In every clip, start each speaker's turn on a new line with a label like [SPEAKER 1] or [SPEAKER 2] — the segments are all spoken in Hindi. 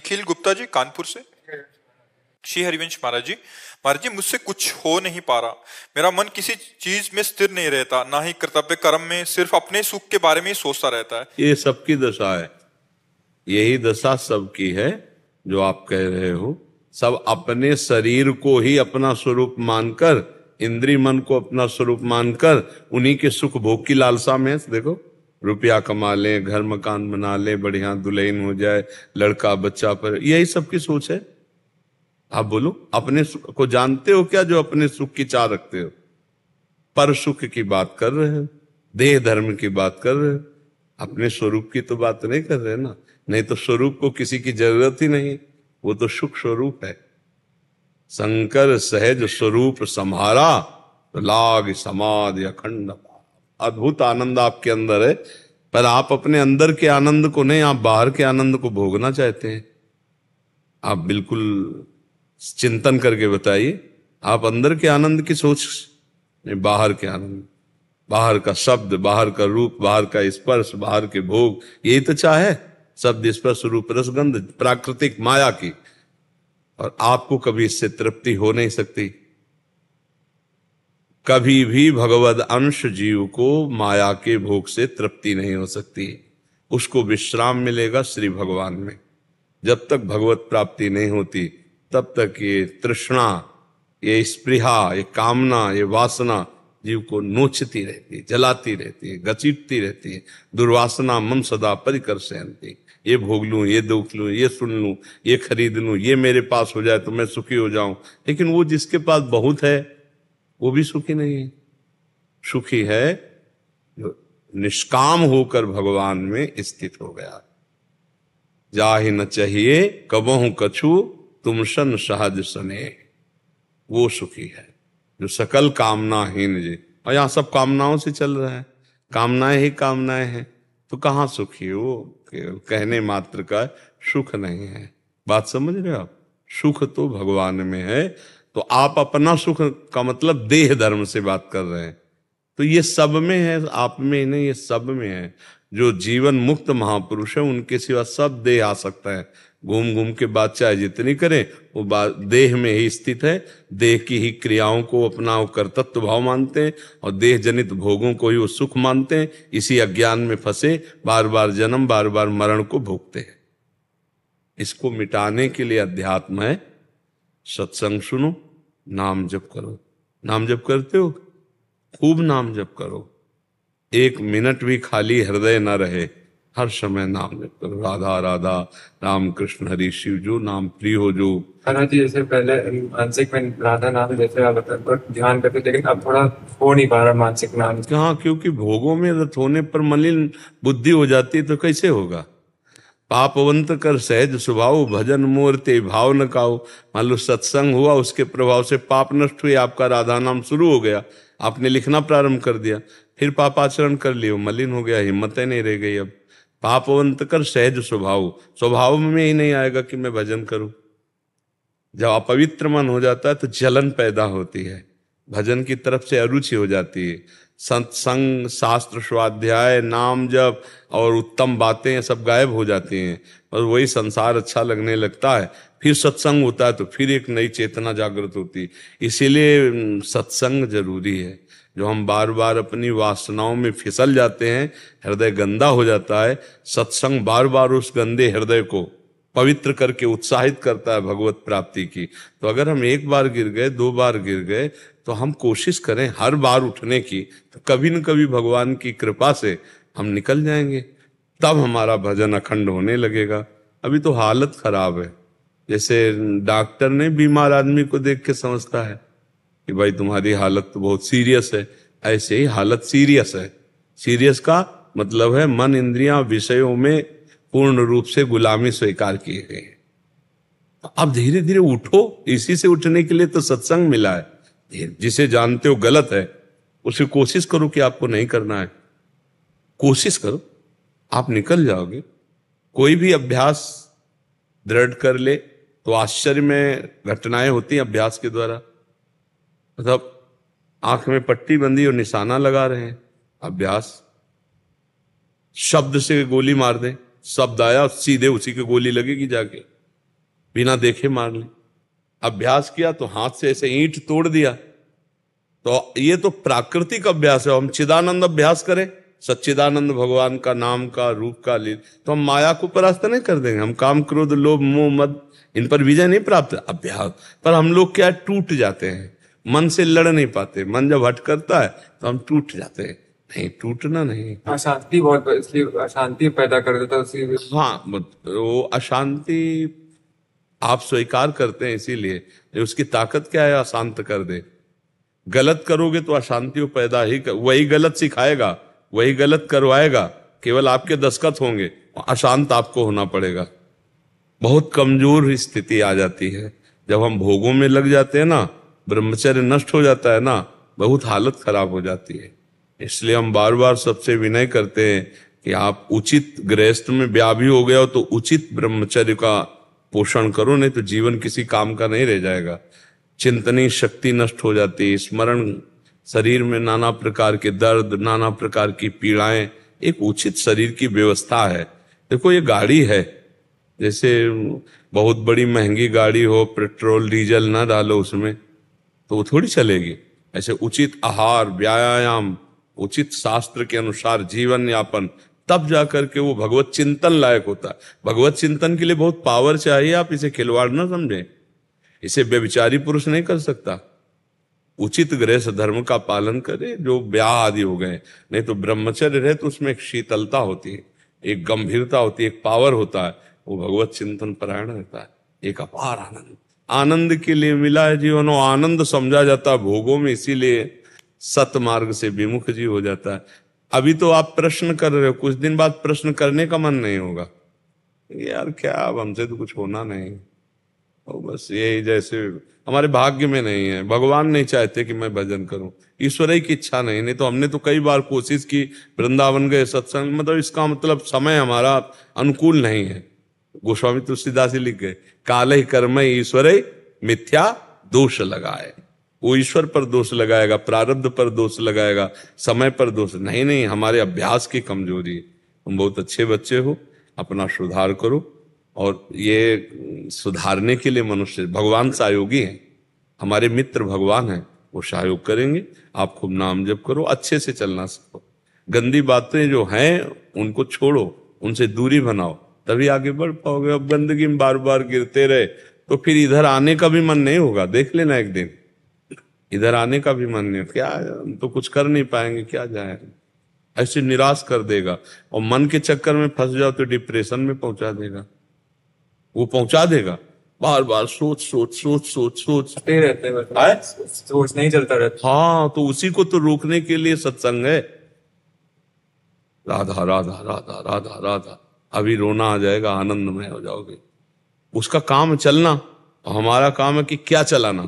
[SPEAKER 1] निखिल गुप्ता जी कानपुर से। श्री हरिवंश महाराज जी मुझसे कुछ हो नहीं पा रहा, मेरा मन किसी चीज में स्थिर नहीं रहता, ना ही कर्तव्य कर्म में, सिर्फ अपने सुख के बारे में ही सोचता रहता है।
[SPEAKER 2] ये सबकी दशा है, यही दशा सबकी है जो आप कह रहे हो। सब अपने शरीर को ही अपना स्वरूप मानकर, इंद्रिय मन को अपना स्वरूप मानकर उन्हीं के सुख भोग की लालसा में। देखो, रुपया कमा ले, घर मकान बना ले, बढ़िया दुल्हन हो जाए, लड़का बच्चा पर, यही सबकी सोच है। आप बोलो, अपने सुख को जानते हो क्या जो अपने सुख की चाह रखते हो? पर सुख की बात कर रहे हो, देह धर्म की बात कर रहे हो, अपने स्वरूप की तो बात नहीं कर रहे ना। नहीं तो स्वरूप को किसी की जरूरत ही नहीं, वो तो सुख स्वरूप है। शंकर सहज स्वरूप सम्हारा, तो लाग समाधि अखंड। अद्भुत आनंद आपके अंदर है, पर आप अपने अंदर के आनंद को नहीं, आप बाहर के आनंद को भोगना चाहते हैं। आप बिल्कुल चिंतन करके बताइए, आप अंदर के आनंद की सोच नहीं, बाहर के आनंद, बाहर का शब्द, बाहर का रूप, बाहर का स्पर्श, बाहर के भोग, यही तो चाहे। शब्द स्पर्श रूप रसगंध प्राकृतिक माया की, और आपको कभी इससे तृप्ति हो नहीं सकती। कभी भी भगवद अंश जीव को माया के भोग से तृप्ति नहीं हो सकती। उसको विश्राम मिलेगा श्री भगवान में। जब तक भगवत प्राप्ति नहीं होती तब तक ये तृष्णा, ये स्पृहा, ये कामना, ये वासना जीव को नोचती रहती है, जलाती रहती है, घसीटती रहती है। दुर्वासना मम सदा परिकर्षयन्ति। ये भोग लूं, ये देख लूं, ये सुन लूं, ये खरीद लूं, ये मेरे पास हो जाए तो मैं सुखी हो जाऊं। लेकिन वो जिसके पास बहुत है वो भी सुखी नहीं है। सुखी है जो निष्काम होकर भगवान में स्थित हो गया। जाहि न चाहिए कबहु कछु तुम सन सहज सने, वो सुखी है जो सकल कामनाहीन जी। और यहां सब कामनाओं से चल रहा है, कामनाएं ही कामनाएं हैं, तो कहां सुखी हो? केवल कहने मात्र का सुख नहीं है। बात समझ रहे हो आप? सुख तो भगवान में है। तो आप अपना सुख का मतलब देह धर्म से बात कर रहे हैं, तो ये सब में है, आप में नहीं, ये सब में है। जो जीवन मुक्त महापुरुष है उनके सिवा सब देह आ सकता है। घूम घूम के बात चाहे जितनी करें, वो बात देह में ही स्थित है। देह की ही क्रियाओं को अपना वो कर्तृत्व भाव मानते हैं, और देह जनित भोगों को ही वो सुख मानते हैं। इसी अज्ञान में फंसे बार बार जन्म, बार बार मरण को भोगते हैं। इसको मिटाने के लिए अध्यात्म है। सत्संग सुनो, नाम जप करो। नाम जप करते हो? खूब नाम जप करो। एक मिनट भी खाली हृदय न रहे, हर समय नाम जप करो। राधा राधा, राम कृष्ण हरि शिव, जो नाम प्रिय हो जो।
[SPEAKER 3] जी जैसे पहले मानसिक में राधा नाम जैसे आप ध्यान करते, लेकिन अब थोड़ा हो नहीं पा रहा मानसिक नाम।
[SPEAKER 2] हाँ, क्योंकि भोगों में रत होने पर मलिन बुद्धि हो जाती है, तो कैसे होगा? पापवंत कर सहज स्वभाव, भजन मूर्ति भाव न काऊ। मान लो सत्संग हुआ, उसके प्रभाव से पाप नष्ट हुए, आपका राधा नाम शुरू हो गया, आपने लिखना प्रारंभ कर दिया, फिर पापाचरण कर लियो, मलिन हो गया, हिम्मतें नहीं रह गई। अब पापवंत कर सहज स्वभाव, स्वभाव में ही नहीं आएगा कि मैं भजन करूं। जब अपवित्र मन हो जाता है तो जलन पैदा होती है, भजन की तरफ से अरुचि हो जाती है। सत्संग, शास्त्र स्वाध्याय, नाम जप और उत्तम बातें सब गायब हो जाती हैं, और वही संसार अच्छा लगने लगता है। फिर सत्संग होता है तो फिर एक नई चेतना जागृत होती है। इसीलिए सत्संग जरूरी है। जो हम बार बार अपनी वासनाओं में फिसल जाते हैं, हृदय गंदा हो जाता है, सत्संग बार बार उस गंदे हृदय को पवित्र करके उत्साहित करता है भगवत प्राप्ति की। तो अगर हम एक बार गिर गए, दो बार गिर गए, तो हम कोशिश करें हर बार उठने की, तो कभी न कभी भगवान की कृपा से हम निकल जाएंगे। तब हमारा भजन अखंड होने लगेगा। अभी तो हालत खराब है। जैसे डॉक्टर ने बीमार आदमी को देख के समझता है कि भाई तुम्हारी हालत तो बहुत सीरियस है, ऐसे ही हालत सीरियस है। सीरियस का मतलब है मन इंद्रियां विषयों में पूर्ण रूप से गुलामी स्वीकार किए गए। अब धीरे धीरे उठो, इसी से उठने के लिए तो सत्संग मिला है। जिसे जानते हो गलत है, उसे कोशिश करो कि आपको नहीं करना है, कोशिश करो, आप निकल जाओगे। कोई भी अभ्यास दृढ़ कर ले तो आश्चर्य में घटनाएं होती हैं अभ्यास के द्वारा। मतलब आंख में पट्टी बंदी और निशाना लगा रहे हैं, अभ्यास। शब्द से गोली मार दे, शब्द आया सीधे उसी की गोली लगेगी जाके। बिना देखे मार ली। अभ्यास किया तो हाथ से ऐसे ईंट तोड़ दिया। तो ये तो प्राकृतिक अभ्यास है। हम चिदानंद अभ्यास करें, सच्चिदानंद भगवान का नाम का रूप का लील, तो हम माया को परास्त नहीं कर देंगे। हम काम क्रोध लोभ मोह मद इन पर विजय नहीं प्राप्त अभ्यास पर हम लोग क्या टूट जाते हैं, मन से लड़ नहीं पाते। मन जब हट करता है तो हम टूट जाते हैं। नहीं, टूटना नहीं।
[SPEAKER 3] अशांति बहुत, इसलिए अशांति पैदा कर देता है उसी।
[SPEAKER 2] हाँ, वो अशांति आप स्वीकार करते हैं, इसीलिए उसकी ताकत क्या है, अशांत कर दे। गलत करोगे तो अशांति को पैदा ही वही गलत सिखाएगा, वही गलत करवाएगा, केवल आपके दस्तखत होंगे, अशांत आपको होना पड़ेगा। बहुत कमजोर स्थिति आ जाती है जब हम भोगों में लग जाते हैं ना, ब्रह्मचर्य नष्ट हो जाता है ना, बहुत हालत खराब हो जाती है। इसलिए हम बार बार सबसे विनय करते हैं कि आप उचित गृहस्थ में ब्याह भी हो गया हो तो उचित ब्रह्मचर्य का पोषण करो, नहीं तो जीवन किसी काम का नहीं रह जाएगा। चिंतनी शक्ति नष्ट हो जाती है, स्मरण, शरीर में नाना प्रकार के दर्द, नाना प्रकार की पीड़ाएं। एक उचित शरीर की व्यवस्था है। देखो ये गाड़ी है, जैसे बहुत बड़ी महंगी गाड़ी हो, पेट्रोल डीजल ना डालो उसमें तो वो थोड़ी चलेगी। ऐसे उचित आहार, व्यायाम, उचित शास्त्र के अनुसार जीवन यापन, तब जाकर के वो भगवत चिंतन लायक होता है। भगवत चिंतन के लिए बहुत पावर चाहिए, आप इसे खिलवाड़ ना समझें। इसे व्यभिचारी पुरुष नहीं कर सकता। उचित गृहस्थ धर्म का पालन करे, जो ब्याह आदि हो गए, नहीं तो ब्रह्मचर्य रहे तो उसमें एक शीतलता होती है, एक गंभीरता होती है, एक पावर होता है। वो भगवत चिंतन परायण रहता है। एक अपार आनंद, आनंद के लिए मिला है जीवन, और आनंद समझा जाता है भोगों में, इसीलिए सत मार्ग से विमुख जीव हो जाता है। अभी तो आप प्रश्न कर रहे हो, कुछ दिन बाद प्रश्न करने का मन नहीं होगा, यार क्या अब हमसे तो कुछ होना नहीं, और बस यही जैसे हमारे भाग्य में नहीं है। भगवान नहीं चाहते कि मैं भजन करूं, ईश्वर ही की इच्छा नहीं। नहीं तो हमने तो कई बार कोशिश की, वृंदावन गए, सत्संग, मतलब इसका मतलब समय हमारा अनुकूल नहीं है। गोस्वामी तुलसीदास जी लिख गए, काल ही कर्म ईश्वर मिथ्या दोष लगाए। वो ईश्वर पर दोष लगाएगा, प्रारब्ध पर दोष लगाएगा, समय पर दोष नहीं। नहीं, हमारे अभ्यास की कमजोरी। तुम बहुत अच्छे बच्चे हो, अपना सुधार करो, और ये सुधारने के लिए मनुष्य भगवान सहयोगी हैं, हमारे मित्र भगवान हैं, वो सहयोग करेंगे। आप खूब नाम जप करो, अच्छे से चलना सीखो, गंदी बातें जो हैं उनको छोड़ो, उनसे दूरी बनाओ, तभी आगे बढ़ पाओगे। अब गंदगी में बार बार गिरते रहे तो फिर इधर आने का भी मन नहीं होगा। देख लेना एक दिन, इधर आने का भी मन नहीं, क्या हम तो कुछ कर नहीं पाएंगे, क्या जाए, ऐसे निराश कर देगा। और मन के चक्कर में फंस जाओ तो डिप्रेशन में पहुंचा देगा, वो पहुंचा देगा। बार बार सोच सोच सोच सोच सोचते
[SPEAKER 3] रहते हैं, सोच नहीं चलता रहता।
[SPEAKER 2] हाँ, तो उसी को तो रोकने के लिए सत्संग है। राधा राधा राधा राधा राधा, अभी रोना आ जाएगा, आनंदमय हो जाओगे। उसका काम है चलना, और हमारा काम है कि क्या चलाना।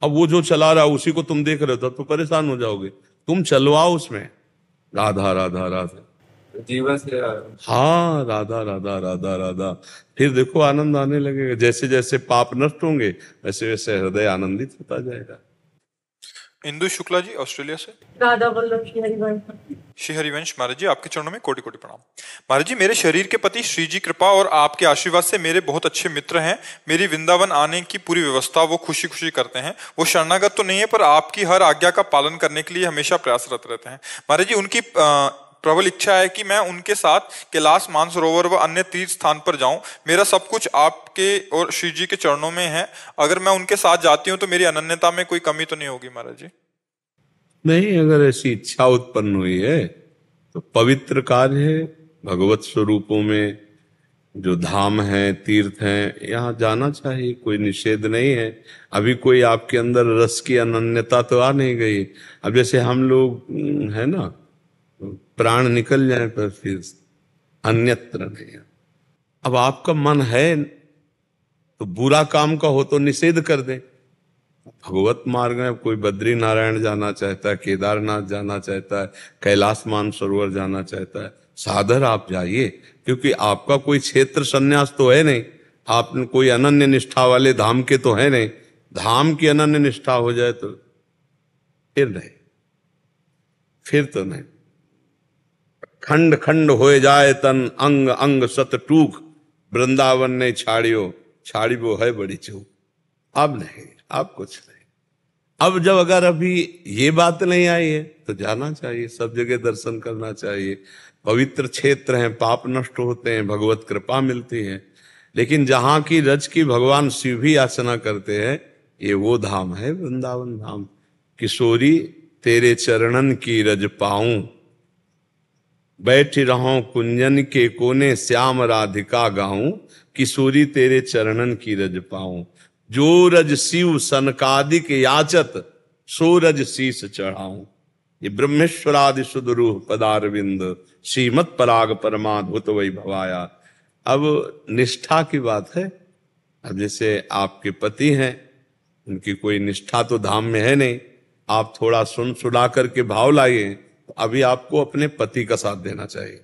[SPEAKER 2] अब वो जो चला रहा है उसी को तुम देख रहे हो तो परेशान हो जाओगे। तुम चलवाओ उसमें, राधा राधा राधा,
[SPEAKER 3] जीवन से।
[SPEAKER 2] हाँ, राधा राधा राधा राधा, फिर देखो आनंद आने लगेगा। जैसे जैसे पाप नष्ट होंगे वैसे वैसे हृदय आनंदित होता जाएगा।
[SPEAKER 1] इंदु शुक्ला जी ऑस्ट्रेलिया से।
[SPEAKER 4] राधा वल्लभ श्री हरिवंश।
[SPEAKER 1] श्री हरिवंश महाराज जी, आपके चरणों में कोटि कोटि प्रणाम। महाराज जी, मेरे शरीर के पति श्री जी कृपा और आपके आशीर्वाद से मेरे बहुत अच्छे मित्र हैं। मेरी वृंदावन आने की पूरी व्यवस्था वो खुशी खुशी करते हैं। वो शरणागत तो नहीं है, पर आपकी हर आज्ञा का पालन करने के लिए हमेशा प्रयासरत रहते हैं। महाराज जी, उनकी प्रबल इच्छा है कि मैं उनके साथ कैलाश मानसरोवर व अन्य तीर्थ स्थान पर जाऊं। मेरा सब कुछ आपके और श्री जी के चरणों में है। अगर मैं उनके साथ जाती हूं तो मेरी अनन्यता में कोई कमी तो नहीं होगी महाराज जी?
[SPEAKER 2] नहीं, अगर ऐसी इच्छा उत्पन्न हुई है तो पवित्र कार्य है। भगवत स्वरूपों में जो धाम है, तीर्थ हैं, यहाँ जाना चाहिए, कोई निषेध नहीं है। अभी कोई आपके अंदर रस की अनन्यता तो आ नहीं गई। अब जैसे हम लोग है ना, प्राण निकल जाए पर फिर अन्यत्र नहीं। अब आपका मन है तो बुरा काम का हो तो निषेध कर दे। भगवत मार्ग में कोई बद्री नारायण जाना चाहता है, केदारनाथ जाना चाहता है, कैलाश मानसरोवर जाना चाहता है, सादर आप जाइए, क्योंकि आपका कोई क्षेत्र संन्यास तो है नहीं, आप कोई अनन्य निष्ठा वाले धाम के तो है नहीं। धाम की अनन्य निष्ठा हो जाए तो फिर नहीं, फिर तो नहीं। खंड खंड हो जाए तन, अंग अंग सत टूक, वृंदावन ने छाड़ियो छाड़ी वो है बड़ी चूक। अब नहीं, अब कुछ नहीं। अब जब अगर अभी ये बात नहीं आई है तो जाना चाहिए, सब जगह दर्शन करना चाहिए। पवित्र क्षेत्र हैं, पाप नष्ट होते हैं, भगवत कृपा मिलती है। लेकिन जहां की रज की भगवान शिव भी याचना करते हैं, ये वो धाम है वृंदावन धाम। किशोरी तेरे चरणन की रज पाऊं, बैठ रहूं कुंजन के कोने श्याम राधिका गाऊं। किशोरी तेरे चरणन की रज पाऊं, जो रज शिव सनकादिक याचत, सो रज शीस चढ़ाऊं। ये ब्रह्मेश्वरादि सुदरूह पदारविंद, श्रीमत पराग परमाद्भुत वैभवाया। अब निष्ठा की बात है। अब जैसे आपके पति हैं, उनकी कोई निष्ठा तो धाम में है नहीं, आप थोड़ा सुना करके भाव लाइए, तो अभी आपको अपने पति का साथ देना चाहिए।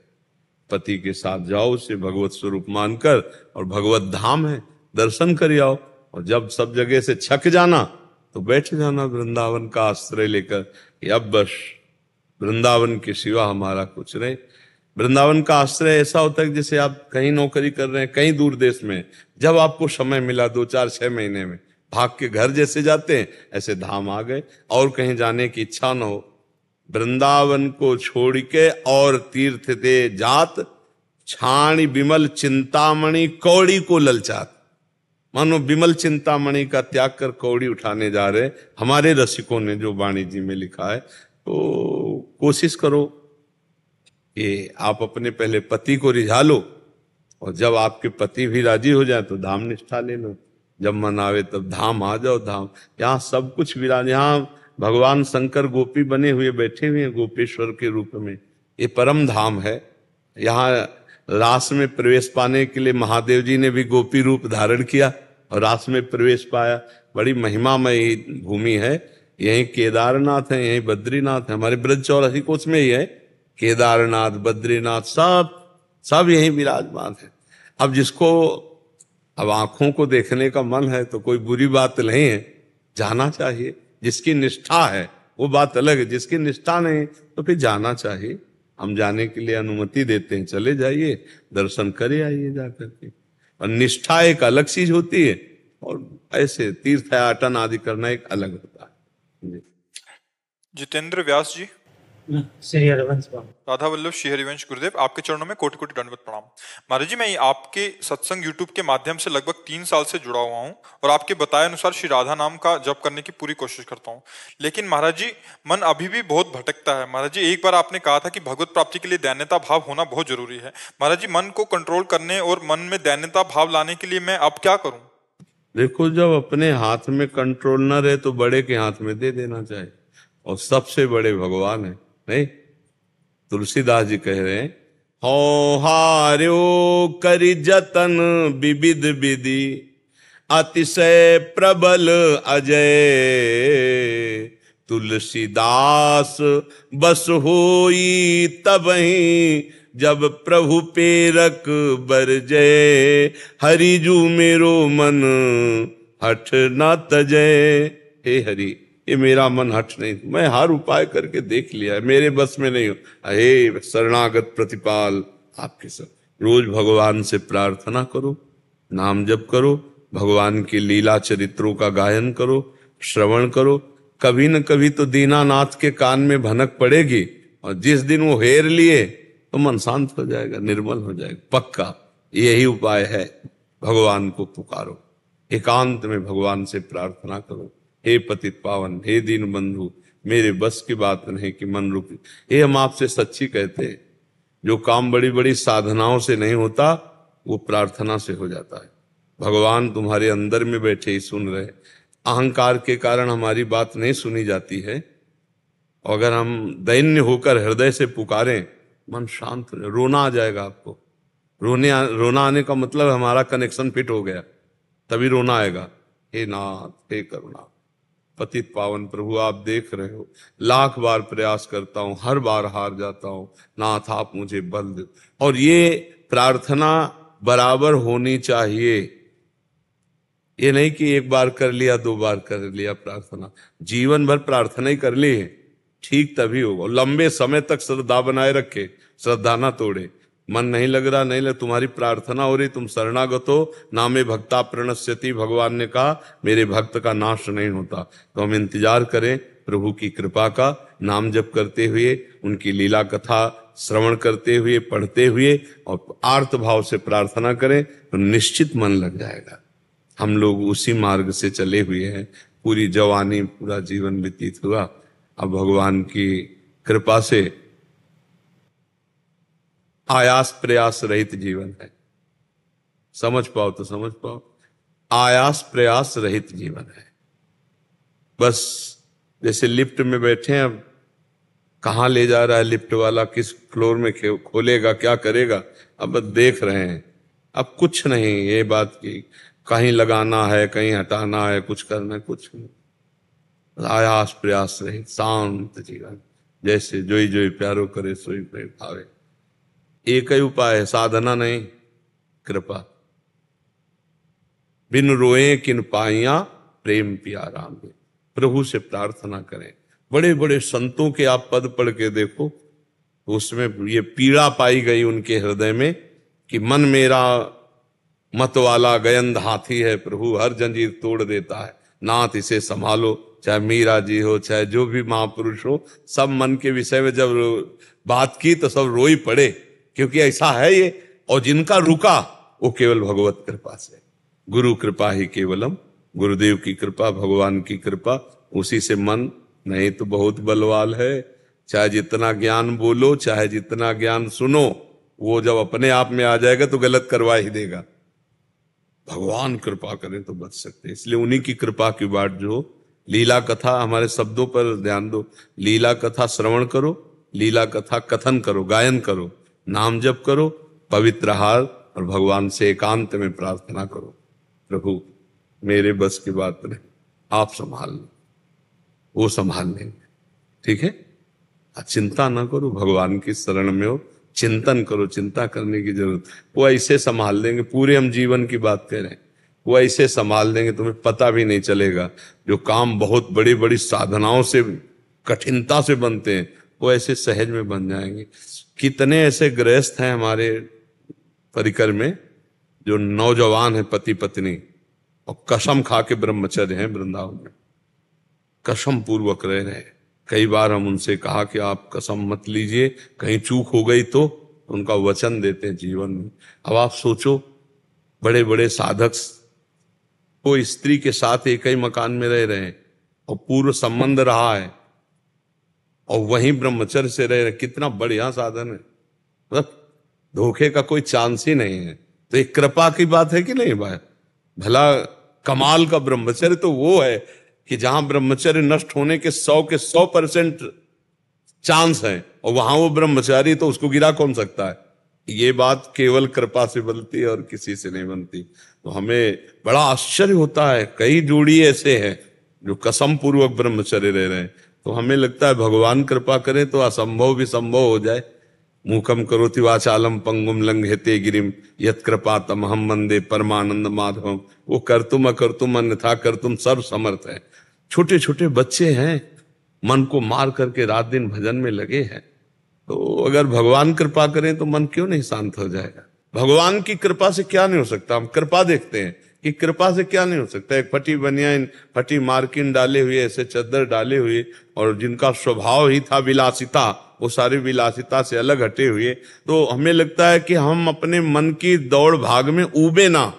[SPEAKER 2] पति के साथ जाओ, उसे भगवत स्वरूप मानकर, और भगवत धाम है, दर्शन कर आओ। और जब सब जगह से छक जाना तो बैठ जाना वृंदावन का आश्रय लेकर कि अब बस वृंदावन के सिवा हमारा कुछ नहीं। वृंदावन का आश्रय ऐसा होता है जैसे आप कहीं नौकरी कर रहे हैं, कहीं दूर देश में, जब आपको समय मिला 2 4 6 महीने में, भाग के घर जैसे जाते हैं ऐसे धाम आ गए। और कहीं जाने की इच्छा न हो, वृंदावन को छोड़ के और तीर्थ दे जात, छाणी विमल चिंतामणि कौड़ी को ललचात। मानो विमल चिंतामणि का त्याग कर कौड़ी उठाने जा रहे हमारे रसिकों ने जो वाणी जी में लिखा है। तो कोशिश करो कि आप अपने पहले पति को रिझा लो, और जब आपके पति भी राजी हो जाए तो धाम निष्ठा ले लो। जब मन आवे तब धाम आ जाओ। धाम यहाँ सब कुछ विराज, यहाँ भगवान शंकर गोपी बने हुए बैठे हुए हैं गोपेश्वर के रूप में। ये परम धाम है। यहाँ रास में प्रवेश पाने के लिए महादेव जी ने भी गोपी रूप धारण किया और रास में प्रवेश पाया। बड़ी महिमामयी भूमि है। यही केदारनाथ है, यही बद्रीनाथ है, हमारे ब्रज 84 कोस में ही है। केदारनाथ, बद्रीनाथ सब यही विराजमान है। अब जिसको अब आंखों को देखने का मन है तो कोई बुरी बात नहीं है, जाना चाहिए। जिसकी निष्ठा है वो बात अलग है, जिसकी निष्ठा नहीं तो फिर जाना चाहिए। हम जाने के लिए अनुमति देते हैं, चले जाइए, दर्शन करे आइए जाकर के। और निष्ठा एक अलग चीज होती है और ऐसे तीर्थयाटन आदि करना एक अलग होता है।
[SPEAKER 1] जितेंद्र व्यास जी,
[SPEAKER 3] श्री हरिवंश
[SPEAKER 1] राधा वल्लभ श्री हरिवंश गुरुदेव, आपके चरणों में कोटि कोटि दंडवत प्रणाम। महाराज जी, मैं आपके सत्संग यूट्यूब के माध्यम से लगभग 3 साल से जुड़ा हुआ हूँ और आपके बताए अनुसार श्री राधा नाम का जप करने की पूरी कोशिश करता हूँ। लेकिन महाराज जी, मन अभी भी बहुत भटकता है। महाराज जी, एक बार आपने कहा था कि भगवत प्राप्ति के लिए दैन्यता भाव होना बहुत जरूरी है। महाराज जी, मन को कंट्रोल करने और मन में दैन्यता भाव लाने के लिए मैं अब क्या करूं?
[SPEAKER 2] देखो, जब अपने हाथ में कंट्रोल न रहे तो बड़े के हाथ में दे देना चाहिए, और सबसे बड़े भगवान है। नहीं, तुलसीदास जी कह रहे हैं, हो हार्यो करि जतन विविध विधि, अतिशय प्रबल अजय, तुलसीदास बस होई तबहि, जब प्रभु पेरक बरजय, हरिजू मेरो मन हठ न तजय। हे हरि, ये मेरा मन हट नहीं, मैं हर उपाय करके देख लिया है, मेरे बस में नहीं हो। हे शरणागत प्रतिपाल, आपके सब रोज भगवान से प्रार्थना करो, नाम जप करो, भगवान की लीला चरित्रों का गायन करो, श्रवण करो। कभी न कभी तो दीनानाथ के कान में भनक पड़ेगी, और जिस दिन वो हेर लिए तो मन शांत हो जाएगा, निर्मल हो जाएगा, पक्का। यही उपाय है, भगवान को पुकारो, एकांत में भगवान से प्रार्थना करो। हे पतित पावन, हे दीन बंधु, मेरे बस की बात नहीं कि मन रुक। ये हम आपसे सच्ची कहते हैं, जो काम बड़ी बड़ी साधनाओं से नहीं होता वो प्रार्थना से हो जाता है। भगवान तुम्हारे अंदर में बैठे ही सुन रहे। अहंकार के कारण हमारी बात नहीं सुनी जाती है। अगर हम दैन्य होकर हृदय से पुकारें, मन शांत, रोना आ जाएगा आपको। रोना आने का मतलब हमारा कनेक्शन फिट हो गया, तभी रोना आएगा। हे नाथ, हे करुणा, पतित पावन प्रभु, आप देख रहे हो, लाख बार प्रयास करता हूं, हर बार हार जाता हूं, नाथ आप मुझे बल दे। और ये प्रार्थना बराबर होनी चाहिए। ये नहीं कि एक बार कर लिया, 2 बार कर लिया प्रार्थना, जीवन भर प्रार्थना ही कर ली है, ठीक तभी होगा। लंबे समय तक श्रद्धा बनाए रखे, श्रद्धा ना तोड़े, मन नहीं लग रहा, नहीं लग, तुम्हारी प्रार्थना हो रही, तुम शरणागत हो, नामे भक्ता प्रणश्यति, भगवान ने कहा मेरे भक्त का नाश नहीं होता। तो हम इंतजार करें प्रभु की कृपा का, नाम जप करते हुए, उनकी लीला कथा श्रवण करते हुए, पढ़ते हुए और आर्त भाव से प्रार्थना करें तो निश्चित मन लग जाएगा। हम लोग उसी मार्ग से चले हुए हैं, पूरी जवानी पूरा जीवन व्यतीत हुआ। अब भगवान की कृपा से आयास प्रयास रहित जीवन है। समझ पाओ तो समझ पाओ, आयास प्रयास रहित जीवन है। बस जैसे लिफ्ट में बैठे हैं, अब कहाँ ले जा रहा है लिफ्ट वाला, किस फ्लोर में खोलेगा, क्या करेगा, अब बस देख रहे हैं। अब कुछ नहीं ये बात की कहीं लगाना है, कहीं हटाना है, कुछ करना है, कुछ नहीं। आयास प्रयास रहित शांत जीवन, जैसे जोई जोई प्यारो करे सोई प्रेम भावे। एक ही उपाय है, साधना नहीं, कृपा। बिन रोए किन पाइया प्रेम पिया राम। प्रभु से प्रार्थना करें। बड़े बड़े संतों के आप पद पढ़ के देखो, उसमें ये पीड़ा पाई गई उनके हृदय में कि मन मेरा मत वाला गयंद हाथी है, प्रभु हर जंजीर तोड़ देता है, नाथ इसे संभालो। चाहे मीरा जी हो, चाहे जो भी महापुरुष हो, सब मन के विषय में जब बात की तो सब रोई पड़े, क्योंकि ऐसा है ये। और जिनका रुका वो केवल भगवत कृपा से, गुरु कृपा ही केवलम, गुरुदेव की कृपा, भगवान की कृपा, उसी से मन। नहीं तो बहुत बलवाल है, चाहे जितना ज्ञान बोलो, चाहे जितना ज्ञान सुनो, वो जब अपने आप में आ जाएगा तो गलत करवा ही देगा। भगवान कृपा करें तो बच सकते, इसलिए उन्हीं की कृपा की बाट जो लीला कथा, हमारे शब्दों पर ध्यान दो, लीला कथा श्रवण करो, लीला कथा कथन करो, गायन करो, नाम जप करो, पवित्र हार, और भगवान से एकांत में प्रार्थना करो, प्रभु मेरे बस की बात नहीं, आप संभाल लो, वो संभाल लेंगे। ठीक है, चिंता ना करो, भगवान की शरण में हो, चिंतन करो, चिंता करने की जरूरत, वो ऐसे संभाल देंगे। पूरे हम जीवन की बात कह रहे हैं, वो ऐसे संभाल देंगे तुम्हें पता भी नहीं चलेगा। जो काम बहुत बड़ी बड़ी साधनाओं से कठिनता से बनते हैं, वो ऐसे सहज में बन जाएंगे। कितने ऐसे गृहस्थ हैं हमारे परिकर में जो नौजवान है, पति पत्नी, और कसम खा के ब्रह्मचर्य हैं, वृंदावन में कसम पूर्वक रह रहे हैं। कई बार हम उनसे कहा कि आप कसम मत लीजिए, कहीं चूक हो गई तो उनका वचन देते हैं जीवन में। अब आप सोचो, बड़े बड़े साधक को स्त्री के साथ एक ही मकान में रह रहे हैं और पूर्व संबंध रहा है और वहीं ब्रह्मचर्य से रह रहे, कितना बढ़िया साधन है, मतलब धोखे का कोई चांस ही नहीं है। तो एक कृपा की बात है कि नहीं भाई? भला कमाल का ब्रह्मचर्य तो वो है कि जहां ब्रह्मचर्य नष्ट होने के 100% चांस है, और वहां वो ब्रह्मचारी, तो उसको गिरा कौन सकता है? ये बात केवल कृपा से बनती है और किसी से नहीं बनती। तो हमें बड़ा आश्चर्य होता है, कई जोड़ी ऐसे हैं जो कसम पूर्वक ब्रह्मचर्य रह रहे हैं। तो हमें लगता है भगवान कृपा करे तो असंभव भी संभव हो जाए। मूकम करोति वाचालम पंगुम लंघयते गिरिम यत् कृपा तमहम वंदे परमानंद माधवम। वो कर्तुम अकर्तुम अन्यथा कर्तुम सर्व समर्थ है। छोटे छोटे बच्चे हैं, मन को मार करके रात दिन भजन में लगे हैं। तो अगर भगवान कृपा करें तो मन क्यों नहीं शांत हो जाएगा? भगवान की कृपा से क्या नहीं हो सकता? हम कृपा देखते हैं कि कृपा से क्या नहीं हो सकता। एक फटी बनियान, फटी मार्किन डाले हुए, ऐसे चद्दर डाले हुए, और जिनका स्वभाव ही था विलासिता, वो सारी विलासिता से अलग हटे हुए। तो हमें लगता है कि हम अपने मन की दौड़ भाग में ऊबे ना,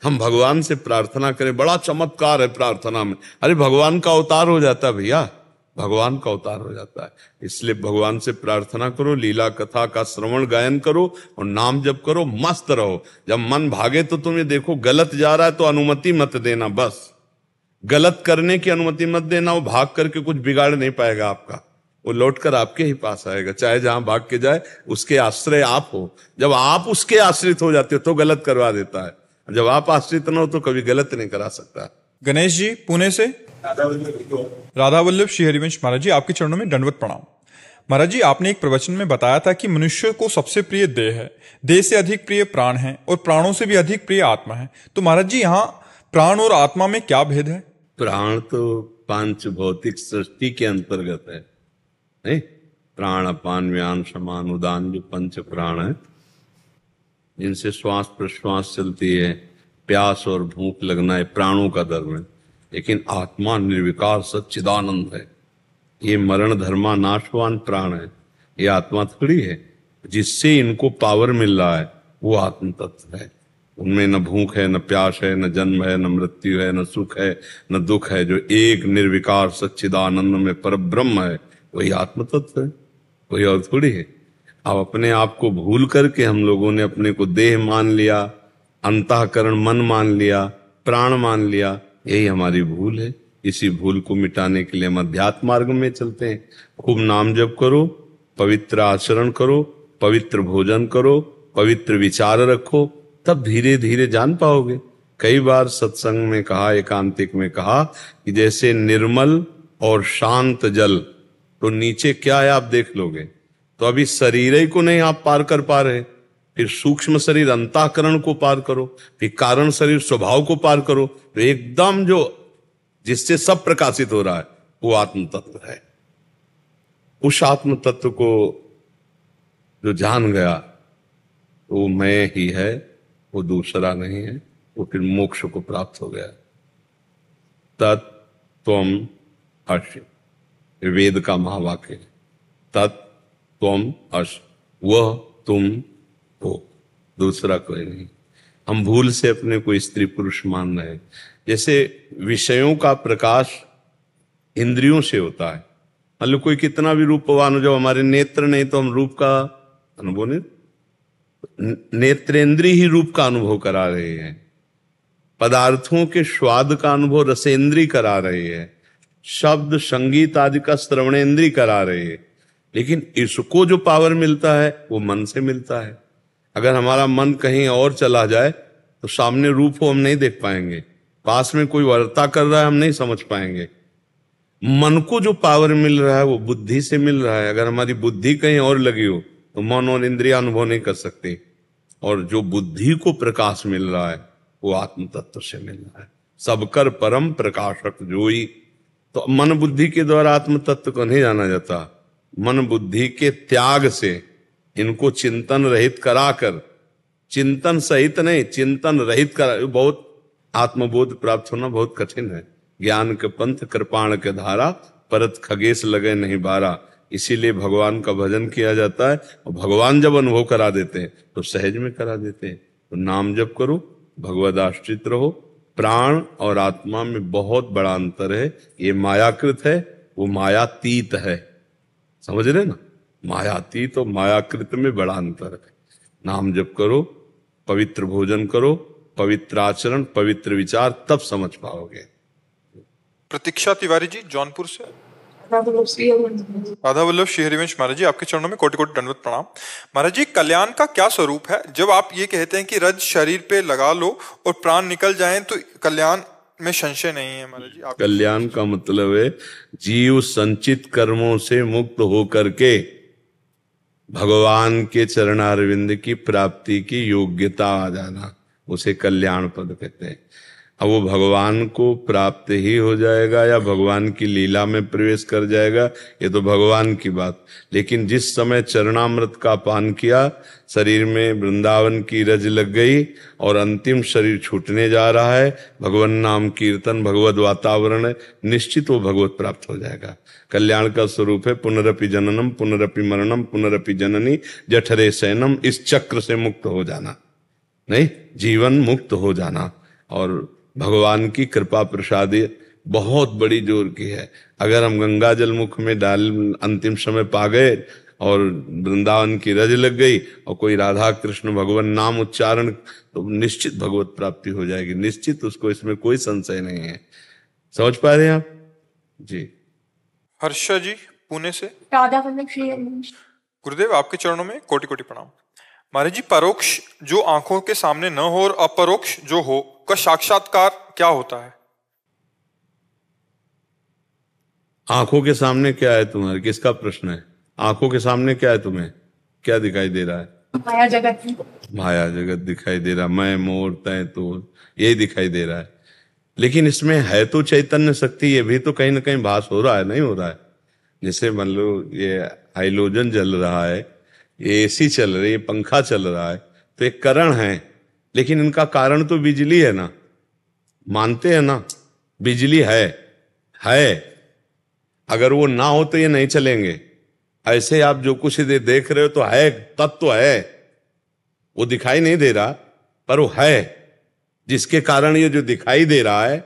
[SPEAKER 2] हम भगवान से प्रार्थना करें। बड़ा चमत्कार है प्रार्थना में। अरे भगवान का अवतार हो जाता है भैया, भगवान का अवतार हो जाता है। इसलिए भगवान से प्रार्थना करो, लीला कथा का श्रवण गायन करो और नाम जप करो, मस्त रहो। जब मन भागे तो तुम्हें देखो गलत जा रहा है तो अनुमति मत देना, बस गलत करने की अनुमति मत देना। वो भाग करके कुछ बिगाड़ नहीं पाएगा आपका, वो लौटकर आपके ही पास आएगा। चाहे जहां भाग के जाए उसके आश्रय आप हो। जब आप उसके आश्रित हो जाते हो तो गलत करवा देता है, जब आप आश्रित न हो तो कभी गलत नहीं करा सकता।
[SPEAKER 1] गणेश जी पुणे से। राधा वल्लभ श्री हरिवंश महाराज जी, आपके चरणों में दंडवत प्रणाम। महाराज जी, आपने एक प्रवचन में बताया था कि मनुष्य को सबसे प्रिय देह है, देह से अधिक प्रिय प्राण है और प्राणों से भी अधिक प्रिय आत्मा है। तो महाराज जी, यहाँ प्राण और आत्मा में क्या भेद है?
[SPEAKER 2] प्राण तो पांच भौतिक सृष्टि के अंतर्गत है, नहीं? प्राण अपान व्यान समान उदान, जो पंच प्राण है जिनसे श्वास प्रश्वास चलती है, प्यास और भूख लगना है प्राणों का धर्म है, लेकिन आत्मा निर्विकार सच्चिदानंद है। ये मरण धर्मा नाशवान प्राण है, ये आत्मा थोड़ी है। जिससे इनको पावर मिल रहा है वो आत्म तत्व है। उनमें न भूख है, न प्यास है, न जन्म है, न मृत्यु है, न सुख है, न दुख है। जो एक निर्विकार सच्चिदानंद में परब्रह्म है वही आत्म तत्व है, कोई और थोड़ी है। अब अपने आप को भूल करके हम लोगों ने अपने को देह मान लिया, अंतःकरण मन मान लिया, प्राण मान लिया। यही हमारी भूल है। इसी भूल को मिटाने के लिए हम अध्यात्म मार्ग में चलते हैं। खूब नाम जप करो, पवित्र आचरण करो, पवित्र भोजन करो, पवित्र विचार रखो, तब धीरे धीरे जान पाओगे। कई बार सत्संग में कहा, एकांतिक में कहा कि जैसे निर्मल और शांत जल, तो नीचे क्या है आप देख लोगे। तो अभी शरीर ही को नहीं आप पार कर पा रहे, फिर सूक्ष्म शरीर अंतःकरण को पार करो, फिर कारण शरीर स्वभाव को पार करो, तो एकदम जो जिससे सब प्रकाशित हो रहा है वो आत्म तत्व है। उस आत्म तत्व को जो जान गया वो मैं ही है, वो दूसरा नहीं है, वो फिर मोक्ष को प्राप्त हो गया। तत्त्वम अस्य, वेद का महावाक्य। तत्त्वम अस्य, वह तुम हो, दूसरा कोई नहीं। हम भूल से अपने को स्त्री पुरुष मान रहे। जैसे विषयों का प्रकाश इंद्रियों से होता है, मतलब कोई कितना भी रूपवान हो, जब हमारे नेत्र नहीं तो हम रूप का अनुभव नहीं, नेत्रेंद्रिय ही रूप का अनुभव करा रहे हैं। पदार्थों के स्वाद का अनुभव रसेंद्रिय करा रहे हैं, शब्द संगीत आदि का श्रवणेंद्रिय करा रहे हैं। लेकिन इसको जो पावर मिलता है वो मन से मिलता है। अगर हमारा मन कहीं और चला जाए तो सामने रूप को हम नहीं देख पाएंगे, पास में कोई वार्ता कर रहा है हम नहीं समझ पाएंगे। मन को जो पावर मिल रहा है वो बुद्धि से मिल रहा है। अगर हमारी बुद्धि कहीं और लगी हो तो मन और इंद्रिय अनुभव नहीं कर सकते। और जो बुद्धि को प्रकाश मिल रहा है वो आत्म तत्व से मिल रहा है। सबकर परम प्रकाशक जोई। तो मन बुद्धि के द्वारा आत्म तत्व को नहीं जाना जाता। मन बुद्धि के त्याग से इनको चिंतन रहित कराकर, चिंतन सहित नहीं, चिंतन रहित करा, बहुत आत्मबोध प्राप्त होना बहुत कठिन है। ज्ञान के पंथ कृपाण के धारा, परत खगेश लगे नहीं बारा। इसीलिए भगवान का भजन किया जाता है, और भगवान जब अनुभव करा देते हैं तो सहज में करा देते हैं। तो नाम जप करो, भगवद आश्रित रहो। प्राण और आत्मा में बहुत बड़ा अंतर है। ये मायाकृत है, वो मायातीत है। समझ रहे ना, मायातीत और मायाकृत में बड़ा अंतर है। नाम जप करो, पवित्र भोजन करो, पवित्र आचरण, पवित्र विचार, तब समझ पाओगे।
[SPEAKER 1] प्रतीक्षा तिवारी जी जौनपुर से। राधा वल्लभ श्री हरिवंश महाराज जी, आपके चरणों में कोटि कोटि दंडवत प्रणाम। महाराज जी, कल्याण का क्या स्वरूप है? जब आप ये कहते हैं कि रज शरीर पे लगा लो और प्राण निकल जाएं तो कल्याण में संशय नहीं है महाराज जी।
[SPEAKER 2] कल्याण का मतलब है जीव संचित कर्मों से मुक्त होकर के भगवान के चरणारविंद की प्राप्ति की योग्यता आ जाना, उसे कल्याण पद कहते हैं। अब वो भगवान को प्राप्त ही हो जाएगा या भगवान की लीला में प्रवेश कर जाएगा, ये तो भगवान की बात। लेकिन जिस समय चरणामृत का पान किया, शरीर में वृंदावन की रज लग गई और अंतिम शरीर छूटने जा रहा है, भगवान नाम कीर्तन, भगवत वातावरण है, निश्चित वो भगवत प्राप्त हो जाएगा। कल्याण का स्वरूप है पुनरपि जननम, पुनरपि मरणम, पुनरपि जननी, जठरे शयनम। इस चक्र से मुक्त हो जाना, नहीं, जीवन मुक्त हो जाना। और भगवान की कृपा प्रसादी बहुत बड़ी जोर की है। अगर हम गंगा जल मुख में डाल अंतिम समय पा गए और वृंदावन की रज लग गई और कोई राधा कृष्ण भगवान नाम उच्चारण, तो निश्चित भगवत प्राप्ति हो जाएगी, निश्चित। उसको इसमें कोई संशय नहीं है। समझ पा रहे हैं आप जी?
[SPEAKER 1] हर्षा जी पुणे से। गुरुदेव, आपके चरणों में कोटि कोटि प्रणाम। महाराज जी, परोक्ष जो आंखों के सामने न हो और अपरोक्ष जो हो का साक्षात्कार क्या होता है?
[SPEAKER 2] आंखों के सामने क्या है तुम्हारे, किसका प्रश्न है? आंखों के सामने क्या है, तुम्हें क्या दिखाई दे रहा है?
[SPEAKER 4] माया जगत।
[SPEAKER 2] माया जगत दिखाई दे रहा, मैं मोर तय तो, यही दिखाई दे रहा है। लेकिन इसमें है तो चैतन्य शक्ति, ये भी तो कहीं ना कहीं भास हो रहा है, नहीं हो रहा है? जैसे मान लो ये हाइलोजन जल रहा है, ये एसी चल रही है, पंखा चल रहा है, तो एक करण है, लेकिन इनका कारण तो बिजली है ना, मानते हैं ना, बिजली है। अगर वो ना हो तो ये नहीं चलेंगे। ऐसे आप जो कुछ देख रहे हो तो है, तत्व है, वो दिखाई नहीं दे रहा पर वो है, जिसके कारण ये जो दिखाई दे रहा है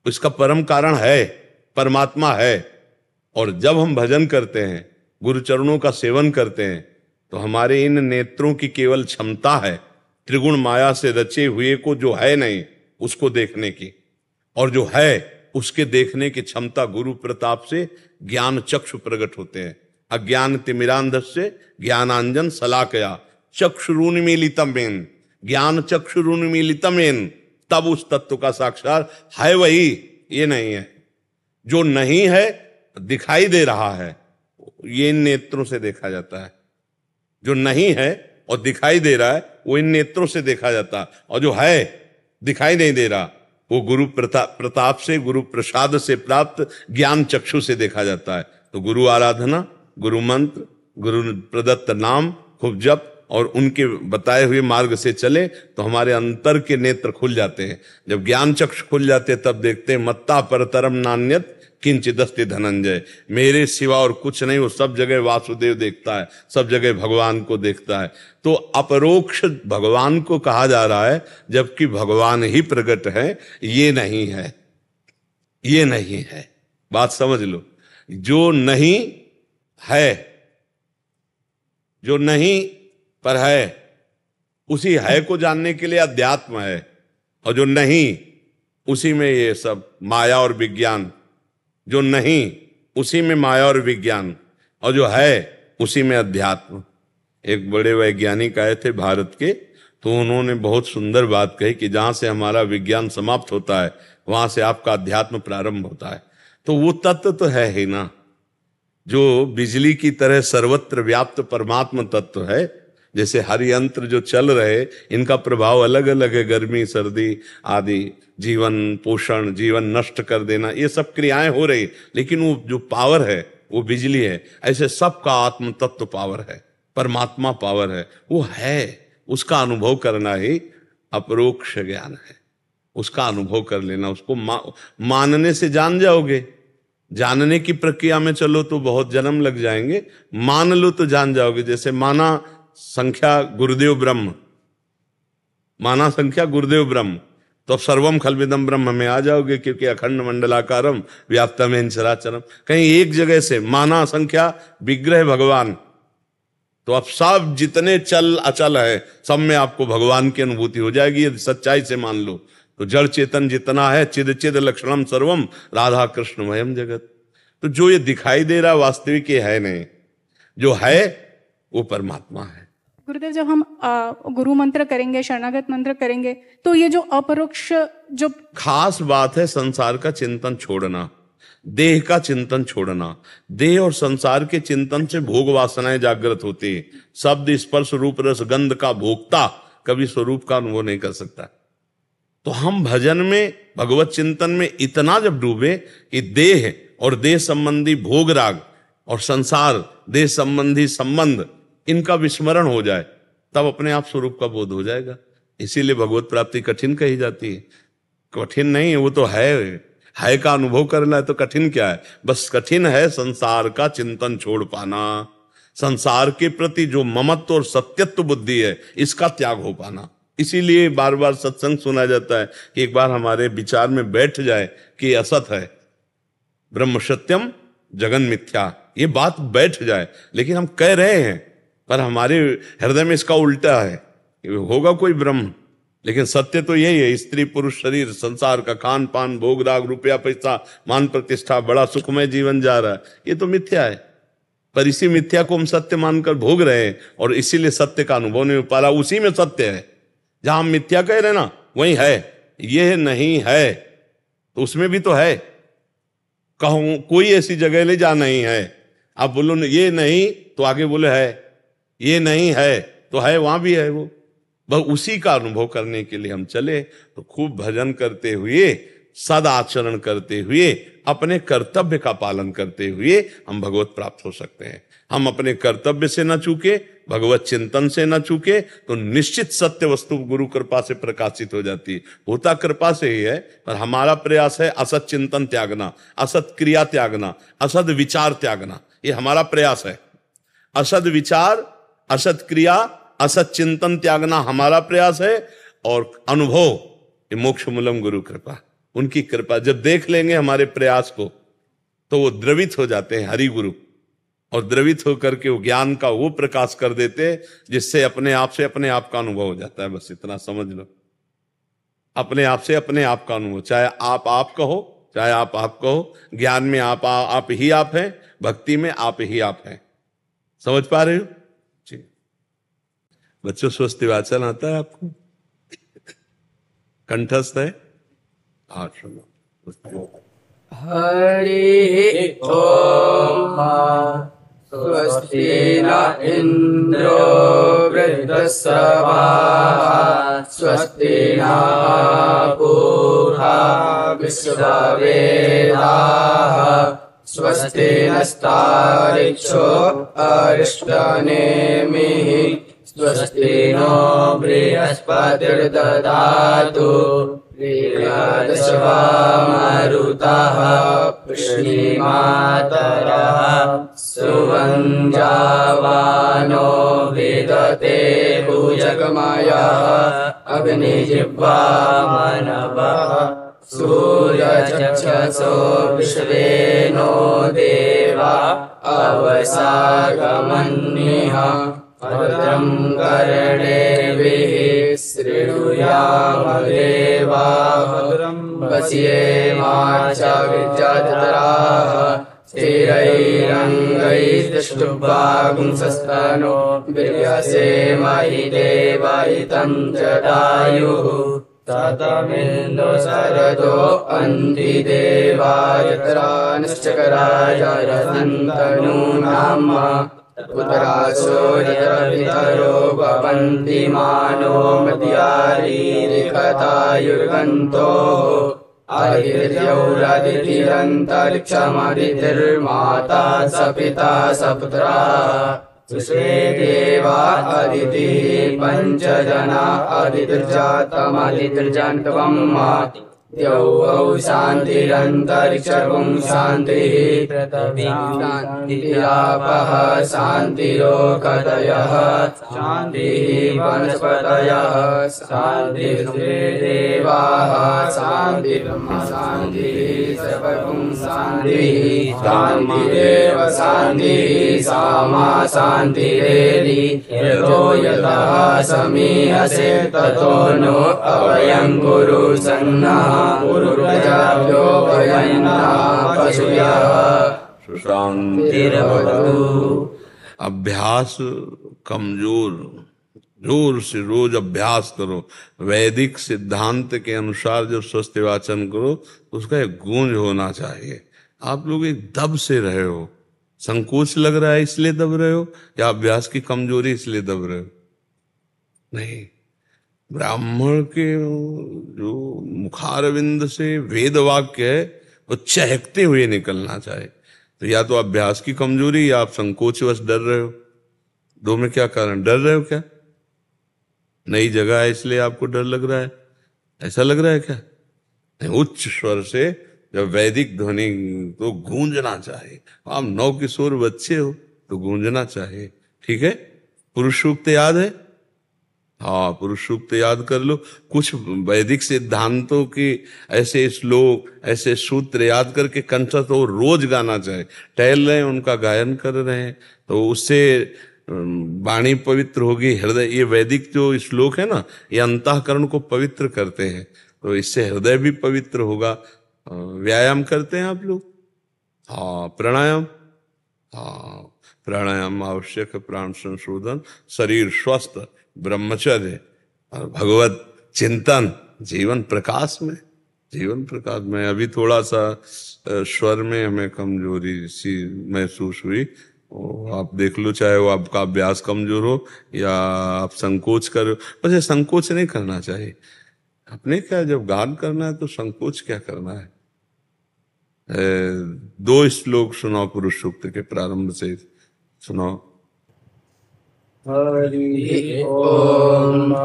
[SPEAKER 2] उसका परम कारण है, परमात्मा है। और जब हम भजन करते हैं, गुरुचरणों का सेवन करते हैं, तो हमारे इन नेत्रों की केवल क्षमता है त्रिगुण माया से रचे हुए को जो है नहीं उसको देखने की, और जो है उसके देखने की क्षमता गुरु प्रताप से ज्ञान चक्षु प्रकट होते हैं। अज्ञान तिमिरांधस्य ज्ञानांजन शलाकया चक्षुरुन्मीलितमेन, ज्ञान चक्षुरुन्मीलितमेन, तब उस तत्व का साक्षात है वही, ये नहीं है। जो नहीं है दिखाई दे रहा है, ये इन नेत्रों से देखा जाता है। जो नहीं है और दिखाई दे रहा है वो इन नेत्रों से देखा जाता है, और जो है दिखाई नहीं दे रहा वो गुरु प्रताप से, गुरु प्रसाद से प्राप्त ज्ञान चक्षु से देखा जाता है। तो गुरु आराधना, गुरु मंत्र, गुरु प्रदत्त नाम खूब जप और उनके बताए हुए मार्ग से चले तो हमारे अंतर के नेत्र खुल जाते हैं। जब ज्ञान चक्षु खुल जाते हैं तब देखते हैं मत्ता परतरम नान्यत किंचिदस्ति धनंजय, मेरे सिवा और कुछ नहीं। वो सब जगह वासुदेव देखता है, सब जगह भगवान को देखता है। तो अपरोक्ष भगवान को कहा जा रहा है, जबकि भगवान ही प्रकट है। ये नहीं है, ये नहीं है, बात समझ लो। जो नहीं है, जो नहीं पर है, उसी है को जानने के लिए अध्यात्म है, और जो नहीं उसी में ये सब माया और विज्ञान, जो नहीं उसी में माया और विज्ञान, और जो है उसी में अध्यात्म। एक बड़े वैज्ञानिक आए थे भारत के, तो उन्होंने बहुत सुंदर बात कही कि जहां से हमारा विज्ञान समाप्त होता है वहां से आपका अध्यात्म प्रारंभ होता है। तो वो तत्व तो है ही ना, जो बिजली की तरह सर्वत्र व्याप्त परमात्मा तत्व है। जैसे हर यंत्र जो चल रहे इनका प्रभाव अलग अलग है, गर्मी सर्दी आदि, जीवन पोषण, जीवन नष्ट कर देना, ये सब क्रियाएं हो रही, लेकिन वो जो पावर है वो बिजली है। ऐसे सबका आत्म तत्व पावर है, परमात्मा पावर है, वो है। उसका अनुभव करना ही अपरोक्ष ज्ञान है। उसका अनुभव कर लेना, उसको मानने से जान जाओगे। जानने की प्रक्रिया में चलो तो बहुत जन्म लग जाएंगे, मान लो तो जान जाओगे। जैसे माना संख्या गुरुदेव ब्रह्म, माना संख्या गुरुदेव ब्रह्म, तो अब सर्वम खलविदम ब्रह्म में आ जाओगे, क्योंकि अखंड मंडलाकारम व्याप्तमेन चराचरम। कहीं एक जगह से माना संख्या विग्रह भगवान, तो अब सब जितने चल अचल है सब में आपको भगवान की अनुभूति हो जाएगी। यदि सच्चाई से मान लो तो जड़ चेतन जितना है चिद चिद लक्षणम सर्वम राधा कृष्ण वयम जगत। तो जो ये दिखाई दे रहा वास्तविक ये है नहीं, जो है वो परमात्मा है।
[SPEAKER 4] गुरुदेव, जब हम गुरु मंत्र करेंगे, शरणागत मंत्र करेंगे, तो ये जो अपरोक्ष जो
[SPEAKER 2] खास बात है संसार का चिंतन छोड़ना, देह का चिंतन छोड़ना। देह और संसार के चिंतन से भोग वासनाएं जागृत होती है। शब्द स्पर्श रूप रस गंध का भोक्ता कभी स्वरूप का अनुभव नहीं कर सकता। तो हम भजन में, भगवत चिंतन में इतना जब डूबे कि देह और देह संबंधी भोग राग और संसार देह संबंधी संबंध इनका विस्मरण हो जाए, तब अपने आप स्वरूप का बोध हो जाएगा। इसीलिए भगवत प्राप्ति कठिन कही जाती है। कठिन नहीं है, वो तो है का अनुभव करना है, तो कठिन क्या है? बस कठिन है संसार का चिंतन छोड़ पाना, संसार के प्रति जो ममत्व और सत्यत्व बुद्धि है इसका त्याग हो पाना। इसीलिए बार बार सत्संग सुना जाता है कि एक बार हमारे विचार में बैठ जाए कि असत है, ब्रह्म सत्यम जगन मिथ्या, ये बात बैठ जाए। लेकिन हम कह रहे हैं पर हमारे हृदय में इसका उल्टा है, होगा कोई ब्रह्म, लेकिन सत्य तो यही है। स्त्री पुरुष शरीर संसार का खान पान भोग राग रुपया पैसा मान प्रतिष्ठा, बड़ा सुखमय जीवन जा रहा है, ये तो मिथ्या है। पर इसी मिथ्या को हम सत्य मानकर भोग रहे हैं और इसीलिए सत्य का अनुभव नहीं हो पा रहा। उसी में सत्य है, जहां हम मिथ्या कह रहे हैं ना वही है। ये नहीं है तो उसमें भी तो है। कहूं कोई ऐसी जगह ले जहां नहीं है, आप बोलो ये नहीं तो आगे बोले है, ये नहीं है तो है, वहां भी है। वो बस उसी का अनुभव करने के लिए हम चले तो खूब भजन करते हुए सद आचरण करते हुए, अपने कर्तव्य का पालन करते हुए हम भगवत प्राप्त हो सकते हैं। हम अपने कर्तव्य से न चूके, भगवत चिंतन से न चूके, तो निश्चित सत्य वस्तु गुरु कृपा से प्रकाशित हो जाती है। होता कृपा से ही है, पर हमारा प्रयास है असत चिंतन त्यागना, असत क्रिया त्यागना, असत विचार त्यागना। ये हमारा प्रयास है। असत विचार, असत क्रिया, असत चिंतन त्यागना हमारा प्रयास है। और अनुभव, ये मोक्ष मूलम गुरु कृपा, उनकी कृपा। जब देख लेंगे हमारे प्रयास को तो वो द्रवित हो जाते हैं हरि गुरु, और द्रवित होकर के वो ज्ञान का वो प्रकाश कर देते हैं जिससे अपने आप से अपने आप का अनुभव हो जाता है। बस इतना समझ लो, अपने आप से अपने आप का अनुभव। चाहे आप कहो, चाहे आप कहो, ज्ञान में आप ही आप हैं, भक्ति में आप ही आप हैं। समझ पा रहे हो जी? बच्चों, स्वस्ति वाचन आता है आपको? कंठस्थ है? हाँ सुनो।
[SPEAKER 5] हरि ओम। स्वस्ति न इंद्रो वृद्धश्रवाः, स्वस्ति न पूषा विश्ववेदाः, स्वस्ति नस्तार्क्ष्यो अरिष्टनेमिः, स्वस्ति नो बृहस्पतिर्दधातु मरुतः पुष्णिमातरः, सुवञ्जावानो विदते भुजगमयः, अग्निजिह्वा मनवः, सूर्यचक्षसो विश्वे नो देवा अवसागमन्यः, भद्रं कर्णेभिः शृणुयाम देवाः, पश्येमाक्षविद्याधराः, स्थिरैरङ्गैस्तुष्टुवागुंसस्तनो विद्यसेमहि देवहितं जटायुः, ततमिन्दो शरदो अन्ति देवायत्रा निश्चकराय रसन्तनूनाम्, पुत्रासो यत्रपितरो भवन्ति मानो मद्यारीरिकतायुर्गन्तोः, आदित्यौरदितिरन्तरिक्षमदितिर्माता स पिता स पुत्राः, सुषे देवा अदितिः पञ्चजना, अदितिर्जातमदितिर्जन्तवम्, द्यौः शान्तिरन्तरिक्षं शान्तिः, पृथिवी शान्तिरापः शान्तिरोकतयः, शान्तिः वनस्पतयः शान्तिः, देवाः शान्तिर्ब्रह्म शान्तिः, सर्वं शान्तिः, शान्तिरेव शान्तिः, सामा शान्तिरेधि, यतो यतः समीहसे ततो नो अवयं कुरु सन्नः, गुरुप्रजाभ्यो वयन्नः पशुभ्यः शान्तिर्भवतु।
[SPEAKER 2] अभ्यास कमजोर, जोर से रोज अभ्यास करो। वैदिक सिद्धांत के अनुसार जब स्वस्थ वाचन करो तो उसका एक गूंज होना चाहिए। आप लोग एक दब से रहे हो, संकोच लग रहा है इसलिए दब रहे हो, या अभ्यास की कमजोरी इसलिए दब रहे हो? नहीं, ब्राह्मण के जो मुखारविंद से वेद वाक्य है वो चहकते हुए निकलना चाहिए। तो या तो अभ्यास की कमजोरी या आप संकोचवश डर रहे हो। दो में क्या कारण? डर रहे हो क्या? नई जगह है इसलिए आपको डर लग रहा है, ऐसा लग रहा है क्या? नहीं, उच्च स्वर से जब वैदिक ध्वनि तो गूंजना चाहिए। आप नौ किशोर बच्चे हो तो गूंजना चाहिए। ठीक है? पुरुष सूक्त याद है? हाँ, पुरुष सूक्त याद कर लो। कुछ वैदिक सिद्धांतों की ऐसे श्लोक, ऐसे सूत्र याद करके कंठस्थ तो रोज गाना चाहिए। टहल रहे हैं, उनका गायन कर रहे हैं, तो उससे वाणी पवित्र होगी, हृदय। ये वैदिक जो श्लोक है ना, ये अंतःकरण को पवित्र करते हैं, तो इससे हृदय भी पवित्र होगा। व्यायाम करते हैं आप लोग? हाँ, प्राणायाम। हाँ, प्राणायाम आवश्यक, प्राण संशोधन, शरीर स्वस्थ, ब्रह्मचर्य और भगवत चिंतन, जीवन प्रकाश में, जीवन प्रकाश में। अभी थोड़ा सा स्वर में हमें कमजोरी सी महसूस हुई, आप देख लो, चाहे वो आपका अभ्यास कमजोर हो या आप संकोच करो। वैसे संकोच नहीं करना चाहिए। अपने क्या, जब गान करना है तो संकोच क्या करना है। 2 श्लोक सुनाओ पुरुष सूक्त के प्रारंभ से सुनाओ।
[SPEAKER 5] हरि ओम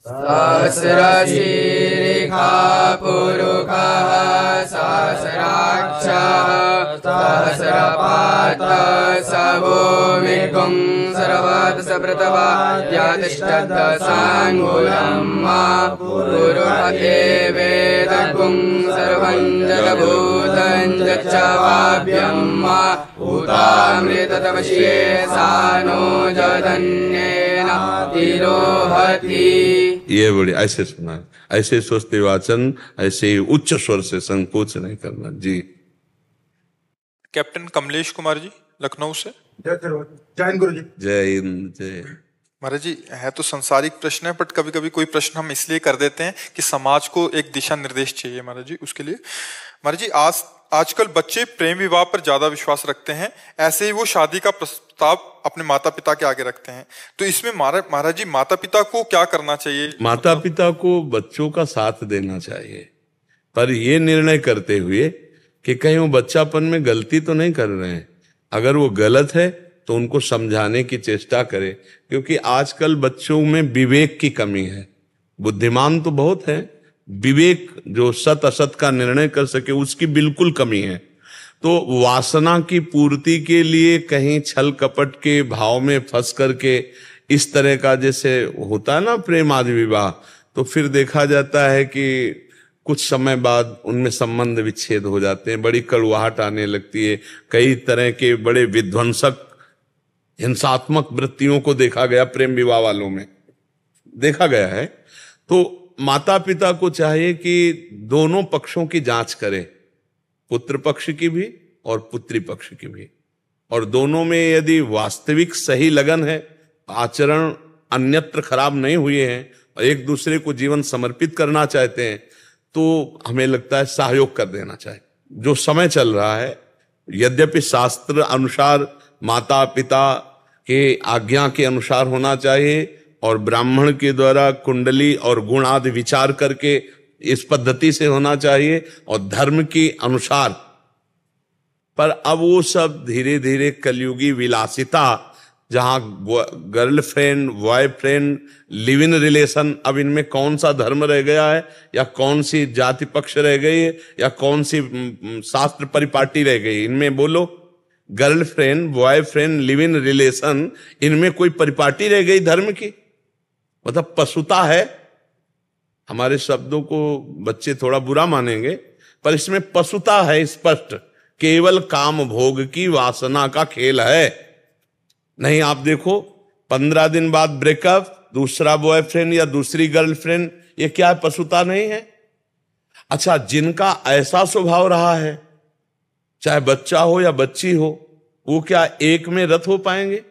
[SPEAKER 5] सहस्रशीर्षा पुरुषः सहस्राक्षः सहस्रपादः सभूमिर्गुं सर्वतः सप्रतवाद्यातिष्ठदशाङ्गुलं पुरुषे वेदगुं सर्वं जगभूतं जच्चवाभ्यं भूतामृततमस्ये सानो जधन्येन तिरोहति।
[SPEAKER 2] ये बड़ी ऐसे सुना, ऐसे सोचते वाचन, ऐसे ही उच्च स्वर से संकोच नहीं करना जी।
[SPEAKER 1] कैप्टन कमलेश कुमार जी लखनऊ से।
[SPEAKER 6] जय हिंद गुरु जी।
[SPEAKER 2] जय हिंद जय।
[SPEAKER 1] महाराज जी, है तो संसारिक प्रश्न है, बट कभी कभी कोई प्रश्न हम इसलिए कर देते हैं कि समाज को एक दिशा निर्देश चाहिए महाराज जी, उसके लिए। महाराज जी, आजकल बच्चे प्रेम विवाह पर ज्यादा विश्वास रखते हैं, ऐसे ही वो शादी का प्रस्ताव अपने माता पिता के आगे रखते हैं, तो इसमें महाराज जी माता पिता को क्या करना चाहिए?
[SPEAKER 2] माता पिता को बच्चों का साथ देना चाहिए, पर ये निर्णय करते हुए कि कहीं वो बच्चापन में गलती तो नहीं कर रहे हैं। अगर वो गलत है तो उनको समझाने की चेष्टा करें, क्योंकि आजकल बच्चों में विवेक की कमी है। बुद्धिमान तो बहुत है, विवेक जो सत असत का निर्णय कर सके उसकी बिल्कुल कमी है। तो वासना की पूर्ति के लिए कहीं छल कपट के भाव में फंस करके इस तरह का जैसे होता है ना प्रेम आदि विवाह, तो फिर देखा जाता है कि कुछ समय बाद उनमें संबंध विच्छेद हो जाते हैं, बड़ी कड़वाहट आने लगती है। कई तरह के बड़े विध्वंसक हिंसात्मक वृत्तियों को देखा गया प्रेम विवाह वालों में, देखा गया है। तो माता पिता को चाहिए कि दोनों पक्षों की जांच करें, पुत्र पक्ष की भी और पुत्री पक्ष की भी, और दोनों में यदि वास्तविक सही लगन है, आचरण अन्यत्र खराब नहीं हुए हैं और एक दूसरे को जीवन समर्पित करना चाहते हैं, तो हमें लगता है सहयोग कर देना चाहिए। जो समय चल रहा है, यद्यपि शास्त्र अनुसार माता पिता के आज्ञा के अनुसार होना चाहिए और ब्राह्मण के द्वारा कुंडली और गुण आदि विचार करके इस पद्धति से होना चाहिए और धर्म के अनुसार, पर अब वो सब धीरे धीरे कलयुगी विलासिता, जहां girlfriend boyfriend live in relation, अब इनमें कौन सा धर्म रह गया है या कौन सी जाति पक्ष रह गई है या कौन सी शास्त्र परिपाटी रह गई? इनमें बोलो, girlfriend boyfriend live in relation, इनमें कोई परिपाटी रह गई धर्म की? मतलब पशुता है। हमारे शब्दों को बच्चे थोड़ा बुरा मानेंगे, पर इसमें पशुता है स्पष्ट। केवल काम भोग की वासना का खेल है। नहीं, आप देखो 15 दिन बाद ब्रेकअप, दूसरा बॉयफ्रेंड या दूसरी गर्लफ्रेंड, ये क्या है? पशुता नहीं है? अच्छा, जिनका ऐसा स्वभाव रहा है, चाहे बच्चा हो या बच्ची हो, वो क्या एक में रत हो पाएंगे?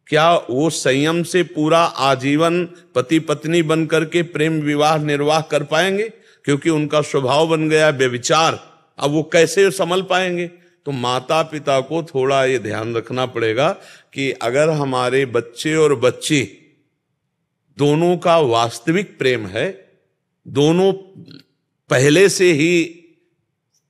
[SPEAKER 2] क्या वो संयम से पूरा आजीवन पति पत्नी बन करके प्रेम विवाह निर्वाह कर पाएंगे? क्योंकि उनका स्वभाव बन गया व्यभिचार, अब वो कैसे संभल पाएंगे? तो माता पिता को थोड़ा ये ध्यान रखना पड़ेगा कि अगर हमारे बच्चे और बच्ची दोनों का वास्तविक प्रेम है, दोनों पहले से ही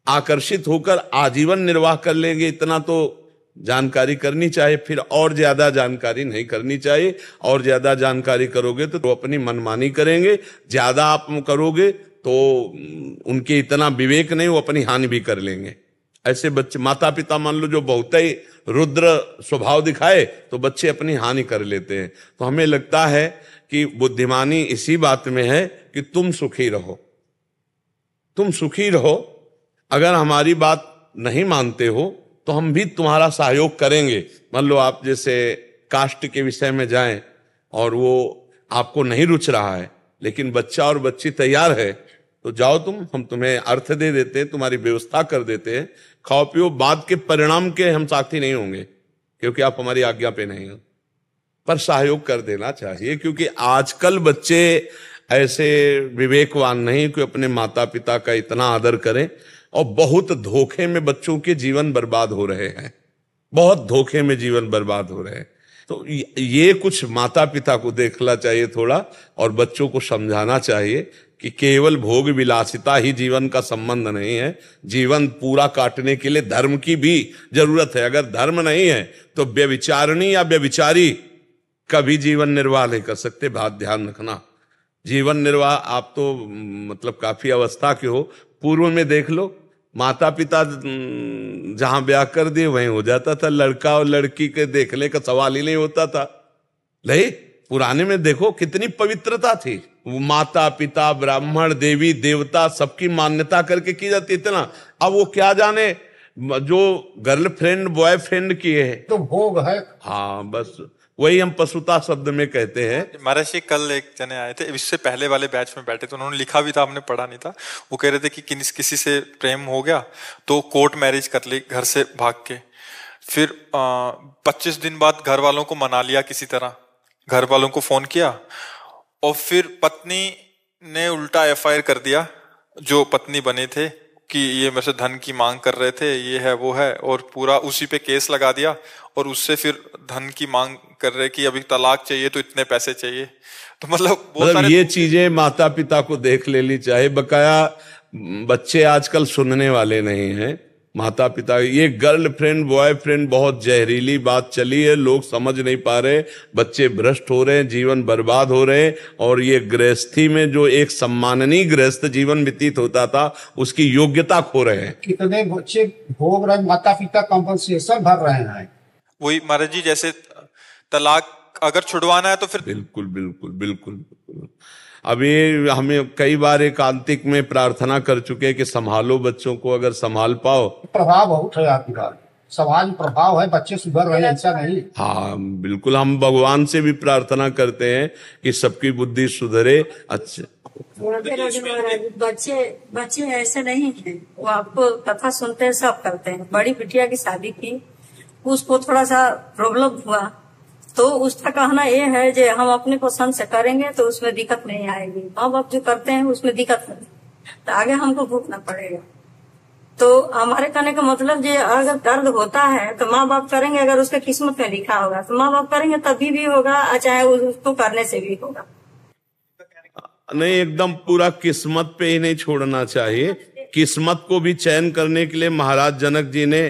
[SPEAKER 2] आकर्षित होकर आजीवन निर्वाह कर लेंगे, इतना तो जानकारी करनी चाहिए। फिर और ज्यादा जानकारी नहीं करनी चाहिए। और ज्यादा जानकारी करोगे तो अपनी मनमानी करेंगे, ज्यादा आप करोगे तो उनके इतना विवेक नहीं, वो अपनी हानि भी कर लेंगे। ऐसे बच्चे, माता पिता मान लो जो बहुत ही रुद्र स्वभाव दिखाए तो बच्चे अपनी हानि कर लेते हैं। तो हमें लगता है कि बुद्धिमानी इसी बात में है कि तुम सुखी रहो, तुम सुखी रहो। अगर हमारी बात नहीं मानते हो तो हम भी तुम्हारा सहयोग करेंगे। मान लो आप जैसे कास्ट के विषय में जाएं और वो आपको नहीं रुच रहा है, लेकिन बच्चा और बच्ची तैयार है, तो जाओ हम तुम्हें अर्थ दे देते हैं, तुम्हारी व्यवस्था कर देते हैं, खाओ पियो। बाद के परिणाम के हम साथी नहीं होंगे क्योंकि आप हमारी आज्ञा पे नहीं हो, पर सहयोग कर देना चाहिए। क्योंकि आजकल बच्चे ऐसे विवेकवान नहीं कि अपने माता पिता का इतना आदर करें, और बहुत धोखे में बच्चों के जीवन बर्बाद हो रहे हैं, बहुत धोखे में जीवन बर्बाद हो रहे हैं। तो ये कुछ माता पिता को देखना चाहिए थोड़ा, और बच्चों को समझाना चाहिए कि केवल भोग विलासिता ही जीवन का संबंध नहीं है, जीवन पूरा काटने के लिए धर्म की भी जरूरत है। अगर धर्म नहीं है तो व्यभिचारिणी या व्यभिचारी कभी जीवन निर्वाह नहीं कर सकते। बात ध्यान रखना, जीवन निर्वाह आप तो मतलब काफी अवस्था के हो, पूर्व में देख लो, माता पिता जहां ब्याह कर दिए वहीं हो जाता था, लड़का और लड़की के देखने का सवाल ही नहीं होता था। नहीं, पुराने में देखो कितनी पवित्रता थी, माता पिता ब्राह्मण देवी देवता सबकी मान्यता करके की जाती। इतना अब वो क्या जाने जो गर्लफ्रेंड बॉयफ्रेंड की है
[SPEAKER 6] तो भोग है।
[SPEAKER 2] हाँ, बस वही हम पशुता शब्द में कहते हैं।
[SPEAKER 1] महाराज जी कल एक जने आए थे, इससे पहले वाले बैच में बैठे थे, उन्होंने लिखा भी था, हमने पढ़ा नहीं था। वो कह रहे थे कि किसी से प्रेम हो गया तो कोर्ट मैरिज कर ली घर से भाग के, फिर 25 दिन बाद घर वालों को मना लिया किसी तरह, घर वालों को फोन किया और फिर पत्नी ने उल्टा FIR कर दिया जो पत्नी बने थे कि ये मेरे से धन की मांग कर रहे थे, ये है वो है, और पूरा उसी पे केस लगा दिया और उससे फिर धन की मांग कर रहे कि अभी तलाक चाहिए तो इतने पैसे चाहिए। तो मतलब
[SPEAKER 2] ये चीजें माता पिता को देख लेनी चाहिए। बकाया बच्चे आजकल सुनने वाले नहीं हैं, माता पिता। ये गर्लफ्रेंड बॉयफ्रेंड बहुत जहरीली बात चली है, लोग समझ नहीं पा रहे, बच्चे भ्रष्ट हो रहे हैं, जीवन बर्बाद हो रहे हैं। और ये गृहस्थी में जो एक सम्माननीय गृहस्थ जीवन व्यतीत होता था उसकी योग्यता खो रहे हैं।
[SPEAKER 6] कितने बच्चे भोग रहे, माता पिता कंपनसेशन भर रहे हैं।
[SPEAKER 1] वही महाराज जी, जैसे तलाक अगर छुड़वाना है तो फिर
[SPEAKER 2] बिल्कुल बिल्कुल बिल्कुल बिल्कुल। अभी हमें कई बार एकांतिक में प्रार्थना कर चुके हैं कि संभालो बच्चों को, अगर संभाल पाओ।
[SPEAKER 6] प्रभाव बहुत है आपकी बात, समाज प्रभाव है, बच्चे सुधर रहे हैं, ऐसा नहीं।
[SPEAKER 2] हाँ बिल्कुल, हम भगवान से भी प्रार्थना करते हैं कि सबकी बुद्धि सुधरे। अच्छा,
[SPEAKER 7] बच्चे ऐसे नहीं हैं, वो आपको कथा सुनते हैं, सब करते हैं। बड़ी बिटिया की शादी की, उसको थोड़ा सा प्रॉब्लम हुआ तो उसका कहना ये है कि हम अपने पसंद से करेंगे तो उसमें दिक्कत नहीं आएगी, माँ बाप जो करते हैं उसमें दिक्कत नहीं, तो आगे हमको भुगतना पड़ेगा। तो हमारे कहने का मतलब ये, अगर दर्द होता है तो माँ बाप करेंगे, अगर उसके किस्मत में लिखा होगा तो माँ बाप करेंगे, तभी भी होगा, चाहे उसको करने से भी होगा।
[SPEAKER 2] नहीं, एकदम पूरा किस्मत पे ही नहीं छोड़ना चाहिए। किस्मत को भी चयन करने के लिए महाराज जनक जी ने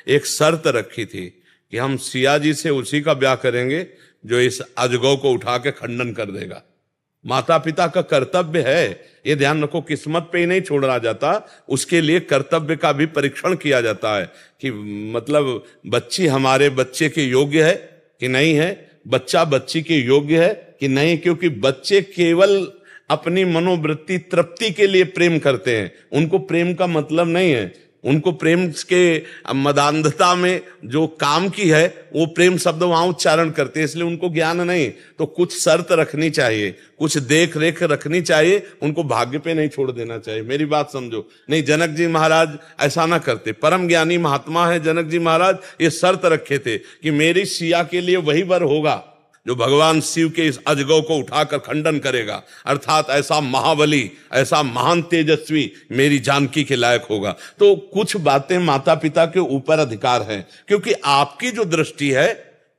[SPEAKER 2] एक शर्त रखी थी कि हम सिया जी से उसी का ब्याह करेंगे जो इस अजगौ को उठा के खंडन कर देगा। माता पिता का कर्तव्य है, ये ध्यान रखो, किस्मत पे ही नहीं छोड़ा जाता, उसके लिए कर्तव्य का भी परीक्षण किया जाता है कि मतलब बच्ची हमारे बच्चे के योग्य है कि नहीं है, बच्चा बच्ची के योग्य है कि नहीं। क्योंकि बच्चे केवल अपनी मनोवृत्ति तृप्ति के लिए प्रेम करते हैं, उनको प्रेम का मतलब नहीं है। उनको प्रेम के मदान्धता में जो काम की है वो प्रेम शब्द वहां उच्चारण करते हैं, इसलिए उनको ज्ञान नहीं। तो कुछ शर्त रखनी चाहिए, कुछ देख रेख रखनी चाहिए, उनको भाग्य पे नहीं छोड़ देना चाहिए। मेरी बात समझो। नहीं, जनक जी महाराज ऐसा ना करते, परम ज्ञानी महात्मा है जनक जी महाराज, ये शर्त रखे थे कि मेरी सिया के लिए वही वर होगा जो भगवान शिव के इस अजगौ को उठाकर खंडन करेगा, अर्थात ऐसा महाबली, ऐसा महान तेजस्वी मेरी जानकी के लायक होगा। तो कुछ बातें माता पिता के ऊपर अधिकार है, क्योंकि आपकी जो दृष्टि है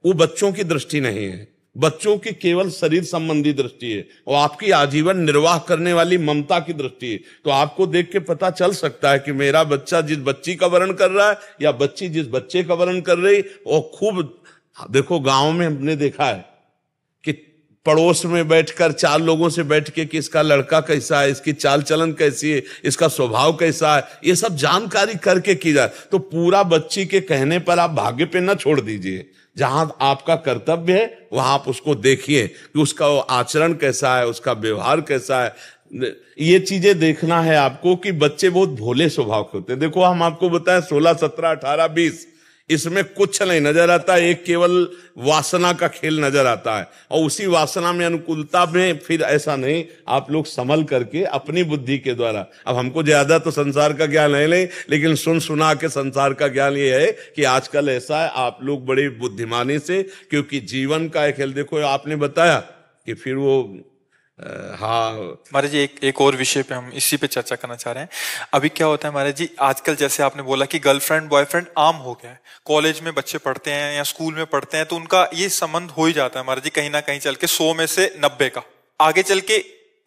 [SPEAKER 2] वो बच्चों की दृष्टि नहीं है, बच्चों की केवल शरीर संबंधी दृष्टि है, और आपकी आजीवन निर्वाह करने वाली ममता की दृष्टि है। तो आपको देख के पता चल सकता है कि मेरा बच्चा जिस बच्ची का वर्ण कर रहा है या बच्ची जिस बच्चे का वर्ण कर रही, और खूब देखो गांव में हमने देखा है कि पड़ोस में बैठकर चार लोगों से बैठ के कि इसका लड़का कैसा है, इसकी चाल चलन कैसी है, इसका स्वभाव कैसा है, ये सब जानकारी करके की जाए। तो पूरा बच्ची के कहने पर आप भाग्य पे न छोड़ दीजिए, जहां आपका कर्तव्य है वहां आप उसको देखिए कि उसका आचरण कैसा है, उसका व्यवहार कैसा है। ये चीजें देखना है आपको कि बच्चे बहुत भोले स्वभाव के होते हैं। देखो हम आपको बताएं 16, 17, 18, 20 इसमें कुछ नहीं नजर आता, एक केवल वासना का खेल नजर आता है, और उसी वासना में अनुकूलता में फिर ऐसा नहीं, आप लोग संभल करके अपनी बुद्धि के द्वारा। अब हमको ज्यादा तो संसार का ज्ञान है नहीं, लेकिन सुन सुना के संसार का ज्ञान ये है कि आजकल ऐसा है, आप लोग बड़ी बुद्धिमानी से, क्योंकि जीवन का एक खेल, देखो आपने बताया कि फिर वो हाँ
[SPEAKER 1] महाराज जी एक और विषय पे हम इसी पे चर्चा करना चाह रहे हैं। अभी क्या होता है महाराज जी, आजकल जैसे आपने बोला कि गर्लफ्रेंड बॉयफ्रेंड आम हो गया है, कॉलेज में बच्चे पढ़ते हैं या स्कूल में पढ़ते हैं तो उनका ये संबंध हो ही जाता है महाराज जी, कहीं ना कहीं चल के 100 में से 90 का। आगे चल के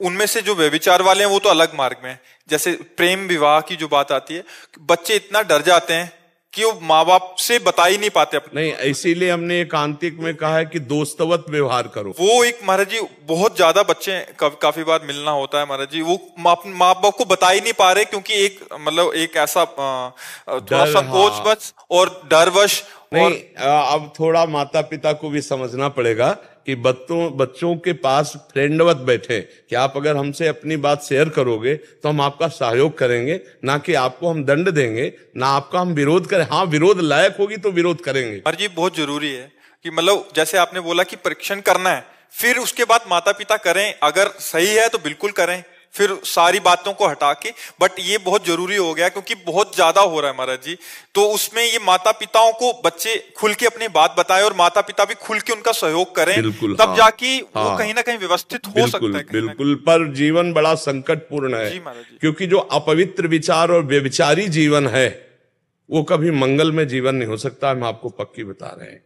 [SPEAKER 1] उनमें से जो व्यभिचार वाले हैं वो तो अलग मार्ग में है। जैसे प्रेम विवाह की जो बात आती है, बच्चे इतना डर जाते हैं कि वो माँ बाप से बता ही नहीं पाते अपने।
[SPEAKER 2] नहीं, इसीलिए हमने एकांतिक में कहा है कि दोस्तवत व्यवहार करो।
[SPEAKER 1] वो एक महाराज जी बहुत ज्यादा बच्चे काफी बार मिलना होता है महाराज जी, वो माँ बाप को बता ही नहीं पा रहे क्योंकि एक मतलब एक ऐसा थोड़ा संकोच बस और डरवश।
[SPEAKER 2] नहीं, अब थोड़ा माता पिता को भी समझना पड़ेगा कि बच्चों के पास फ्रेंडवत बैठे कि आप अगर हमसे अपनी बात शेयर करोगे तो हम आपका सहयोग करेंगे, ना कि आपको हम दंड देंगे, ना आपका हम विरोध करें। हाँ, विरोध लायक होगी तो विरोध करेंगे।
[SPEAKER 1] पर जी बहुत जरूरी है कि मतलब जैसे आपने बोला कि परीक्षण करना है, फिर उसके बाद माता पिता करें, अगर सही है तो बिल्कुल करें, फिर सारी बातों को हटा के। बट ये बहुत जरूरी हो गया क्योंकि बहुत ज्यादा हो रहा है महाराज जी, तो उसमें ये माता पिताओं को बच्चे खुल के अपनी बात बताएं और माता पिता भी खुल के उनका सहयोग करें, तब
[SPEAKER 2] हाँ,
[SPEAKER 1] जाके
[SPEAKER 2] हाँ,
[SPEAKER 1] वो कहीं ना कहीं व्यवस्थित हो सकता है।
[SPEAKER 2] बिल्कुल, पर जीवन बड़ा संकटपूर्ण है क्योंकि जो अपवित्र विचार और व्यभिचारी जीवन है वो कभी मंगल में जीवन नहीं हो सकता। हम आपको पक्की बता रहे हैं,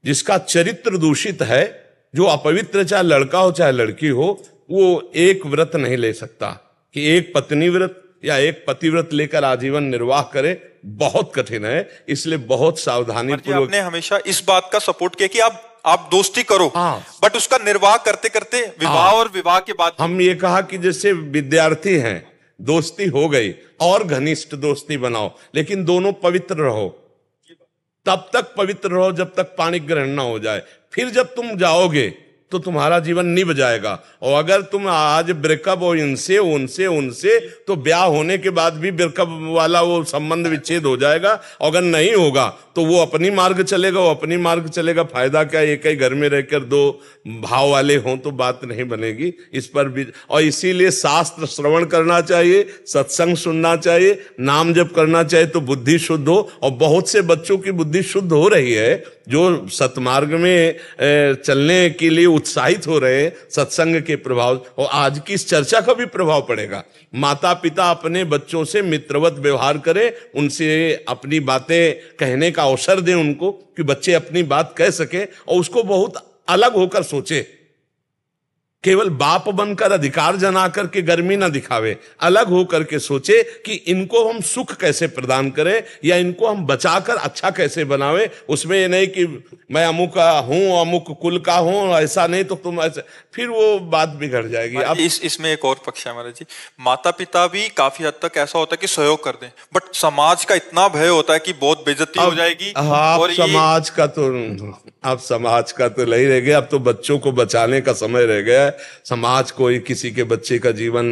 [SPEAKER 2] जिसका चरित्र दूषित है, जो अपवित्र, चाहे लड़का हो चाहे लड़की हो, वो एक व्रत नहीं ले सकता कि एक पत्नी व्रत या एक पतिव्रत लेकर आजीवन निर्वाह करे, बहुत कठिन है। इसलिए बहुत सावधानी पूर्वक।
[SPEAKER 1] आपने हमेशा इस बात का सपोर्ट किया कि आप दोस्ती करो,
[SPEAKER 2] हाँ,
[SPEAKER 1] बट उसका निर्वाह करते करते विवाह और विवाह के बाद
[SPEAKER 2] हम ये कहा कि जैसे विद्यार्थी हैं, दोस्ती हो गई और घनिष्ठ दोस्ती बनाओ, लेकिन दोनों पवित्र रहो। तब तक पवित्र रहो जब तक पाणी ग्रहण ना हो जाए। फिर जब तुम जाओगे तो तुम्हारा जीवन निभ जाएगा। और अगर तुम आज ब्रेकअप हो इनसे उनसे उनसे, तो ब्याह होने के बाद भी ब्रेकअप वाला वो संबंध विच्छेद हो जाएगा। अगर नहीं होगा तो वो अपनी मार्ग चलेगा, वो अपनी मार्ग चलेगा। फायदा क्या, एक ही घर में रहकर दो भाव वाले हों तो बात नहीं बनेगी। इस पर भी, और इसीलिए शास्त्र श्रवण करना चाहिए, सत्संग सुनना चाहिए, नाम जप करना चाहिए तो बुद्धि शुद्ध हो। और बहुत से बच्चों की बुद्धि शुद्ध हो रही है जो सतमार्ग में चलने के लिए उत्साहित हो रहे हैं सत्संग के प्रभाव। और आज की इस चर्चा का भी प्रभाव पड़ेगा। माता पिता अपने बच्चों से मित्रवत व्यवहार करें, उनसे अपनी बातें कहने का अवसर दें उनको, कि बच्चे अपनी बात कह सके और उसको बहुत अलग होकर सोचे। केवल बाप बनकर अधिकार जना करके गर्मी ना दिखावे, अलग होकर के सोचे कि इनको हम सुख कैसे प्रदान करें या इनको हम बचाकर अच्छा कैसे बनावे। उसमें ये नहीं कि मैं अमुक का हूं, अमुक कुल का हूं, ऐसा नहीं तो तुम ऐसे, फिर वो बात बिगड़ जाएगी। अब
[SPEAKER 1] इसमें एक और पक्ष है महाराज जी, माता पिता भी काफी हद तक ऐसा होता है कि सहयोग कर दें, बट समाज का इतना भय होता है कि बहुत बेइज्जती हो जाएगी।
[SPEAKER 2] और समाज का तो अब समाज का तो नहीं रह गया, अब तो बच्चों को बचाने का समय रह गया। समाज कोई किसी के बच्चे का जीवन,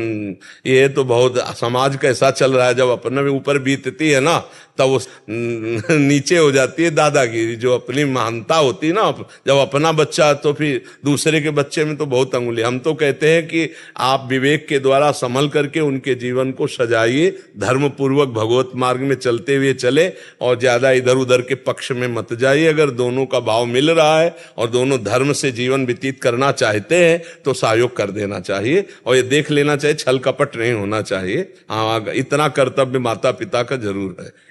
[SPEAKER 2] ये तो बहुत समाज कैसा चल रहा है, जब अपने ऊपर बीतती है ना तब वो नीचे हो जाती है दादागिरी। जो अपनी महानता होती है ना, जब अपना बच्चा तो फिर दूसरे के बच्चे में तो बहुत अंगुली। हम तो कहते हैं कि आप विवेक के द्वारा संभल करके उनके जीवन को सजाइए, धर्म पूर्वक भगवत मार्ग में चलते हुए चले और ज्यादा इधर उधर के पक्ष में मत जाइए। अगर दोनों का भाव मिल रहा है और दोनों धर्म से जीवन व्यतीत करना चाहते हैं तो सहयोग कर देना चाहिए और ये देख लेना चाहिए, छल कपट नहीं होना चाहिए। हाँ, इतना कर्तव्य माता पिता का जरूर है।